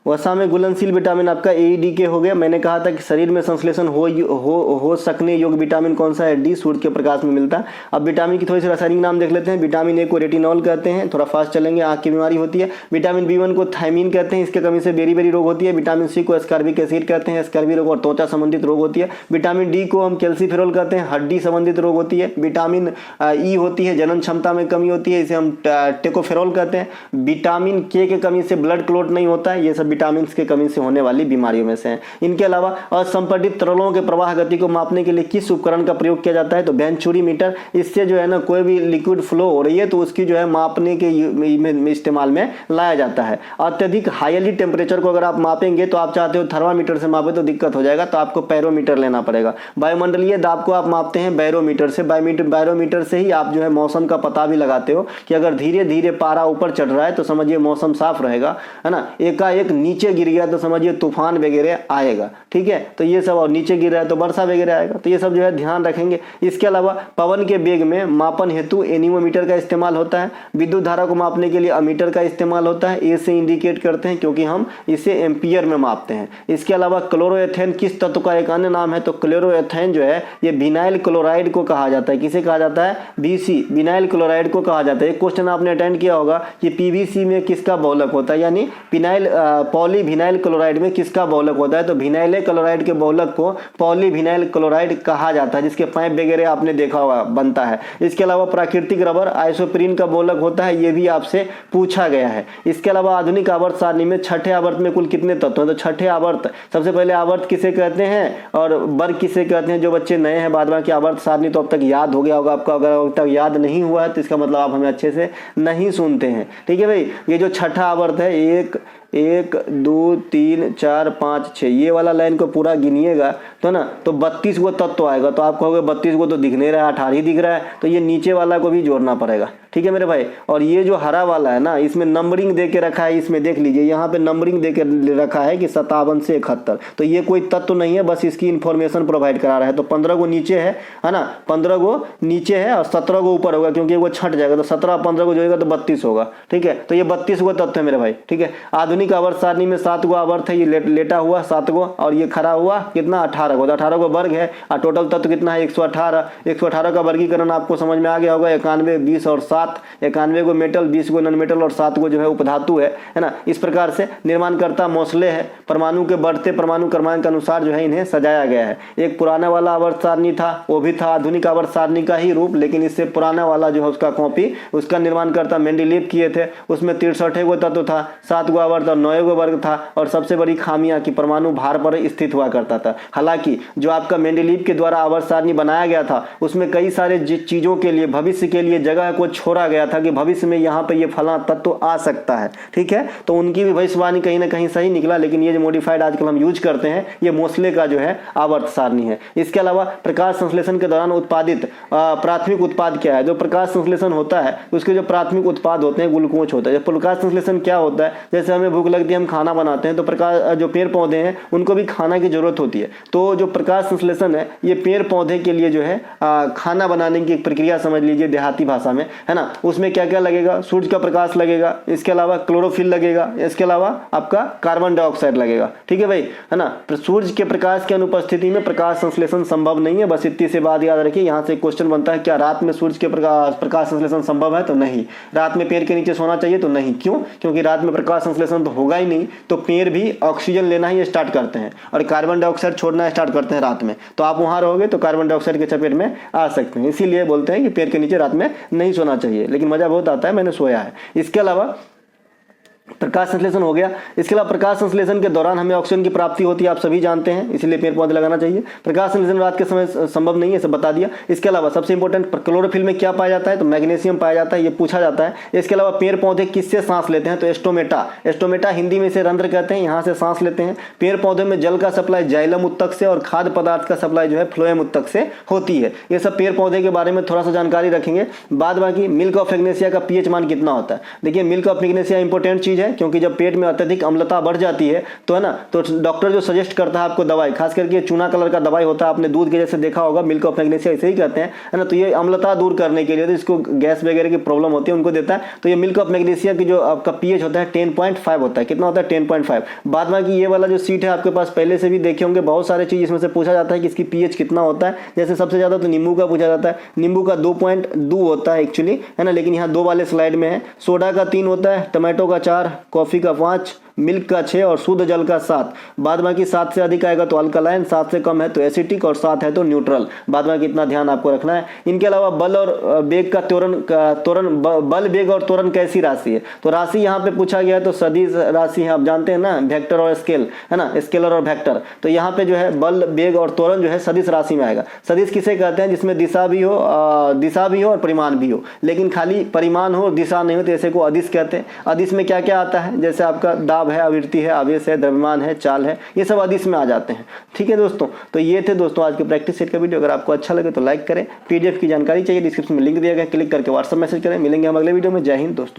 Speaker 1: वसा में घुलनशील विटामिन आपका AED हो गया। मैंने कहा था कि शरीर में संश्लेषण हो सकने योग्य विटामिन कौन सा है, डी, सूर्य के प्रकाश में मिलता है। अब विटामिन की थोड़ी सी रासायनिक नाम देख लेते हैं। विटामिन ए को रेटिनॉल कहते हैं, थोड़ा फास्ट चलेंगे, आंख की बीमारी होती है। विटामिन B1 को थायमीन कहते हैं, इसके कमी से बेरी रोग होती है। विटामिन सी को एस्कॉर्बिक एसिड कहते हैं, स्कर्वी रोग और त्वचा संबंधित रोग होती है। विटामिन डी को हम कैल्सीफेरॉल कहते हैं, हड्डी संबंधित रोग होती है। विटामिन ई होती है, जनन क्षमता में कमी होती है, इसे हम टेकोफेरॉल कहते हैं। विटामिन के कमी से ब्लड क्लॉट नहीं होता है, ये सब विटामिन के कमी से होने वाली बीमारियों में से हैं। इनके अलावा असंपठित तरलों के प्रवाह गति को मापने के लिए किस उपकरण का प्रयोग किया जाता है, तो वेंचुरीमीटर। इससे जो है ना कोई भी लिक्विड फ्लो हो रही है तो उसकी जो है मापने के इस्तेमाल में लाया जाता है। अत्यधिक हाईली टेम्परेचर को अगर आप मापेंगे तो आप चाहते हो थर्मामीटर से मापे तो दिक्कत हो जाएगा, तो आपको बैरोमीटर लेना पड़ेगा। वायुमंडलीय दाब को आप मापते हैं बैरोमीटर से। बैरोमीटर से ही आप जो है मौसम का पता भी लगाते हो कि अगर धीरे धीरे पारा ऊपर चढ़ रहा है तो समझिए मौसम साफ रहेगा, है ना। एकाएक नीचे गिर गया तो समझिए तूफान वगैरह आएगा, ठीक है। तो ये सब, और नीचे गिर रहा है तो वर्षा वगैरह आएगा, तो ये सब जो है ध्यान रखेंगे। इसके अलावा पवन के वेग में मापन हेतु एनीमोमीटर का इस्तेमाल होता है। विद्युत धारा को मापने के लिए अमीटर का इस्तेमाल होता है, ए से इंडिकेट करते हैं क्योंकि हम इसे एम्पियर में मापते हैं। इसके अलावा क्लोरोएथेन किस तत्व का एक अन्य नाम है, तो क्लोरोएथेन जो है ये विनाइल क्लोराइड को कहा जाता है। किसे कहा जाता है, BC, विनाइल क्लोराइड को कहा जाता है। एक क्वेश्चन आपने अटेंड किया होगा कि PVC में किसका बहुलक होता है, यानी पॉलीविनाइल क्लोराइड में किसका बहुलक होता है, तो विनाइल क्लोराइड के बहुलक को पॉलीविनाइल क्लोराइड कहा जाता है, जिसके पाइप वगैरह आपने देखा होगा बनता है। इसके अलावा प्राकृतिक रबर आइसोप्रीन का बहुलक होता है, ये भी आपसे पूछा गया है। इसके अलावा आधुनिक आवर्त सारणी में छठे आवर्त में कुल कितने तत्व हैं, तो छठे आवर्त, सबसे पहले आवर्त किसे कहते हैं और वर्ग किसे कहते हैं। जो बच्चे नए हैं, बाद बाकी आवर्त सारणी तो अब तक याद हो गया होगा आपको, अगर अब तक याद नहीं हुआ है तो इसका मतलब आप हमें अच्छे से नहीं सुनते हैं, ठीक है भाई। ये जो छठा आवर्त है, 1 2 3 4 5 6, ये वाला लाइन को पूरा गिनिएगा तो ना, तो 32 गो तत्व आएगा। तो आप कहोगे 32 गो तो दिख नहीं रहा है, 18 ही दिख रहा है, तो ये नीचे वाला को भी जोड़ना पड़ेगा, ठीक है मेरे भाई। और ये जो हरा वाला है ना, इसमें नंबरिंग दे के रखा है, इसमें देख लीजिए यहाँ पे नंबरिंग दे के रखा है कि 57 से 71, तो ये कोई तत्व नहीं है, बस इसकी इन्फॉर्मेशन प्रोवाइड करा रहा है। तो 15 गो नीचे है ना, 15 गो नीचे है और 17 गो ऊपर होगा, क्योंकि वो छट जाएगा, तो 17 15 को जोड़ेगा तो 32 होगा, ठीक है। तो ये 32 गो तत्व है मेरे भाई, ठीक है। आधुनिक आवर्त सारणी में 7 गो आवर्त है, ये लेटा हुआ 7 गो, और ये खड़ा हुआ कितना 18 गो, तो 18 गो वर्ग है, और टोटल तत्व कितना है 118। 118 का वर्गीकरण आपको समझ में आ गया होगा, 91 20 और 7, 91 गो मेटल, 20 गो नॉन मेटल और 7 गो जो है उपधातु है ना। इस प्रकार से निर्माणकर्ता मोस्ले है। परमाणु के बढ़ते परमाणु क्रमांक के अनुसार जो है इन्हें सजाया गया है। एक पुराना वाला आवर्त सारणी था, वो भी था आधुनिक आवर्त सारणी का ही रूप, लेकिन इससे पुराना वाला जो है उसका कॉपी, उसका निर्माणकर्ता मेंडेलीव किए थे। उसमें 63 गो तत्व था, 7 गो आवर्त और 9 गो वर्ग था। और सबसे बड़ी खामियां कि परमाणु भार पर स्थित हुआ करता था। हालांकि जो आपका मेंडेलीव के द्वारा आवर्त सारणी बनाया गया था, उसमें कई सारे चीजों के लिए, भविष्य के लिए जगह को छोड़ा गया था कि भविष्य में यहाँ पे ये फला तत्व आ सकता है, ठीक है। तो उनकी भी भविष्यवाणी कहीं ना कहीं सही निकला, लेकिन ये जो मॉडिफाइड आजकल हम यूज करते हैं, ये मोस्ले का जो है आवर्त सारणी है। इसके अलावा प्रकाश संश्लेषण के दौरान उत्पादित प्राथमिक उत्पाद क्या है। जो प्रकाश संश्लेषण होता है उसके जो प्राथमिक उत्पाद होते हैं ग्लूकोज होता है। जब प्रकाश संश्लेषण क्या होता है, जैसे हमें भूख लगती है, हम खाना बनाते हैं, तो प्रकाश जो पेड़ पौधे हैं उनको भी खाना की जरूरत होती है। तो जो प्रकाश संश्लेषण है ये पेड़ पौधे के लिए जो है खाना बनाने की एक प्रक्रिया समझ लीजिए देहाती भाषा में, है ना। उसमें क्या क्या लगेगा, सूर्य का प्रकाश लगेगा, इसके अलावा क्लोरोफिल लगेगा, इसके अलावा आपका कार्बन डाइऑक्साइड लगेगा, ठीक है भाई, है ना। सूर्य के प्रकाश की अनुपस्थिति में प्रकाश संश्लेषण संभव नहीं है। बस इतनी सी बात याद रखिए। यहाँ से क्वेश्चन बनता है, क्या रात में सूर्य के प्रकाश संश्लेषण संभव है, तो नहीं। रात में पेड़ के नीचे सोना चाहिए, तो नहीं। क्यों? क्योंकि रात में प्रकाश संश्लेषण तो होगा ही नहीं, तो पेड़ भी ऑक्सीजन लेना ही स्टार्ट करते हैं और कार्बन डाइऑक्साइड छोड़ना स्टार्ट करते हैं रात में। तो आप वहां रहोगे तो कार्बन डाइऑक्साइड के चपेट में आ सकते हैं। इसीलिए बोलते हैं कि पेड़ के नीचे रात में नहीं सोना चाहिए, लेकिन मजा बहुत आता है, मैंने सोया है। इसके अलावा प्रकाश संश्लेषण हो गया। इसके अलावा प्रकाश संश्लेषण के दौरान हमें ऑक्सीजन की प्राप्ति होती है, आप सभी जानते हैं, इसलिए पेड़ पौधे लगाना चाहिए। प्रकाश संश्लेषण रात के समय संभव नहीं है, सब बता दिया। इसके अलावा सबसे इंपॉर्टेंट, क्लोरोफिल में क्या पाया जाता है, तो मैग्नीशियम पाया जाता है, ये पूछा जाता है। इसके अलावा पेड़ पौधे किससे सांस लेते हैं, तो एस्टोमेटा हिंदी में इसे रंध्र कहते हैं, यहाँ से सांस लेते हैं। पेड़ पौधे में जल का सप्लाई जाइलम उत्तक से और खाद्य पदार्थ का सप्लाई जो है फ्लोएम उत्तक से होती है। ये सब पेड़ पौधे के बारे में थोड़ा सा जानकारी रखेंगे। बाद बाकी मिल्क ऑफ मैग्नीशिया का पीएच मान कितना होता है। देखिए मिल्क ऑफ मैग्नीशिया इंपॉर्टेंट चीज चीज़ है, क्योंकि जब पेट में अत्यधिक अम्लता बढ़ जाती है तो है ना, तो डॉक्टर जो सजेस्ट करता है आपको दवाई, खास करके चूना कलर का दवाई होता है, आपने दूध के जैसे देखा होगा, मिल्क ऑफ मैग्नीशिया ऐसे ही कहते हैं, है ना। तो ये अम्लता दूर करने के लिए, तो इसको गैस वगैरह की प्रॉब्लम होती है उनको देता है। तो ये मिल्क ऑफ मैग्नीशिया की जो आपका पीएच होता है 10.5 होता है। कितना होता है? 10.5। बाद में ये वाला जो सीट है आपके पास पहले से भी देखे होंगे, बहुत सारे चीज़ इसमें से पूछा जाता है कि इसकी पीएच कितना होता है। जैसे सबसे ज़्यादा तो नींबू का पूछा जाता है, नींबू का 2.2 होता है एक्चुअली, है ना, लेकिन यहाँ 2 वाले स्लाइड में है। सोडा का 3 होता है, टमाटो का 4, कॉफ़ी का 5, मिल्क का 6 और शुद्ध जल का 7। बाद बाकी 7 से अधिक आएगा तो अल्कलाइन, 7 से कम है तो एसिटिक और 7 है तो न्यूट्रल। बाद बाकी इतना ध्यान आपको रखना है। इनके अलावा बल और बेग का बल, बेग और त्वरण कैसी राशि है? तो राशि यहाँ पे पूछा गया है तो सदिश राशि है, आप जानते हैं ना, वेक्टर और स्केल, है ना, स्केलर और वेक्टर। तो यहाँ पे जो है बल, बेग और त्वरण जो है सदिश राशि में आएगा। सदिश किसे कहते हैं? जिसमें दिशा भी हो और परिमाण भी हो, लेकिन खाली परिमाण हो दिशा नहीं हो तो ऐसे को अदिश कहते हैं। अदिश में क्या क्या आता है? जैसे आपका दाब है, आवृत्ति है, आवेश है, द्रव्यमान है, चाल है, ये सब अदिश में आ जाते हैं। ठीक है दोस्तों, तो ये थे दोस्तों आज के प्रैक्टिस सेट का वीडियो। अगर आपको अच्छा लगे तो लाइक करें। पीडीएफ की जानकारी चाहिए, डिस्क्रिप्शन में लिंक दिया गया, क्लिक करके व्हाट्सएप मैसेज करें। मिलेंगे हम अगले वीडियो में। जय हिंद दोस्तों।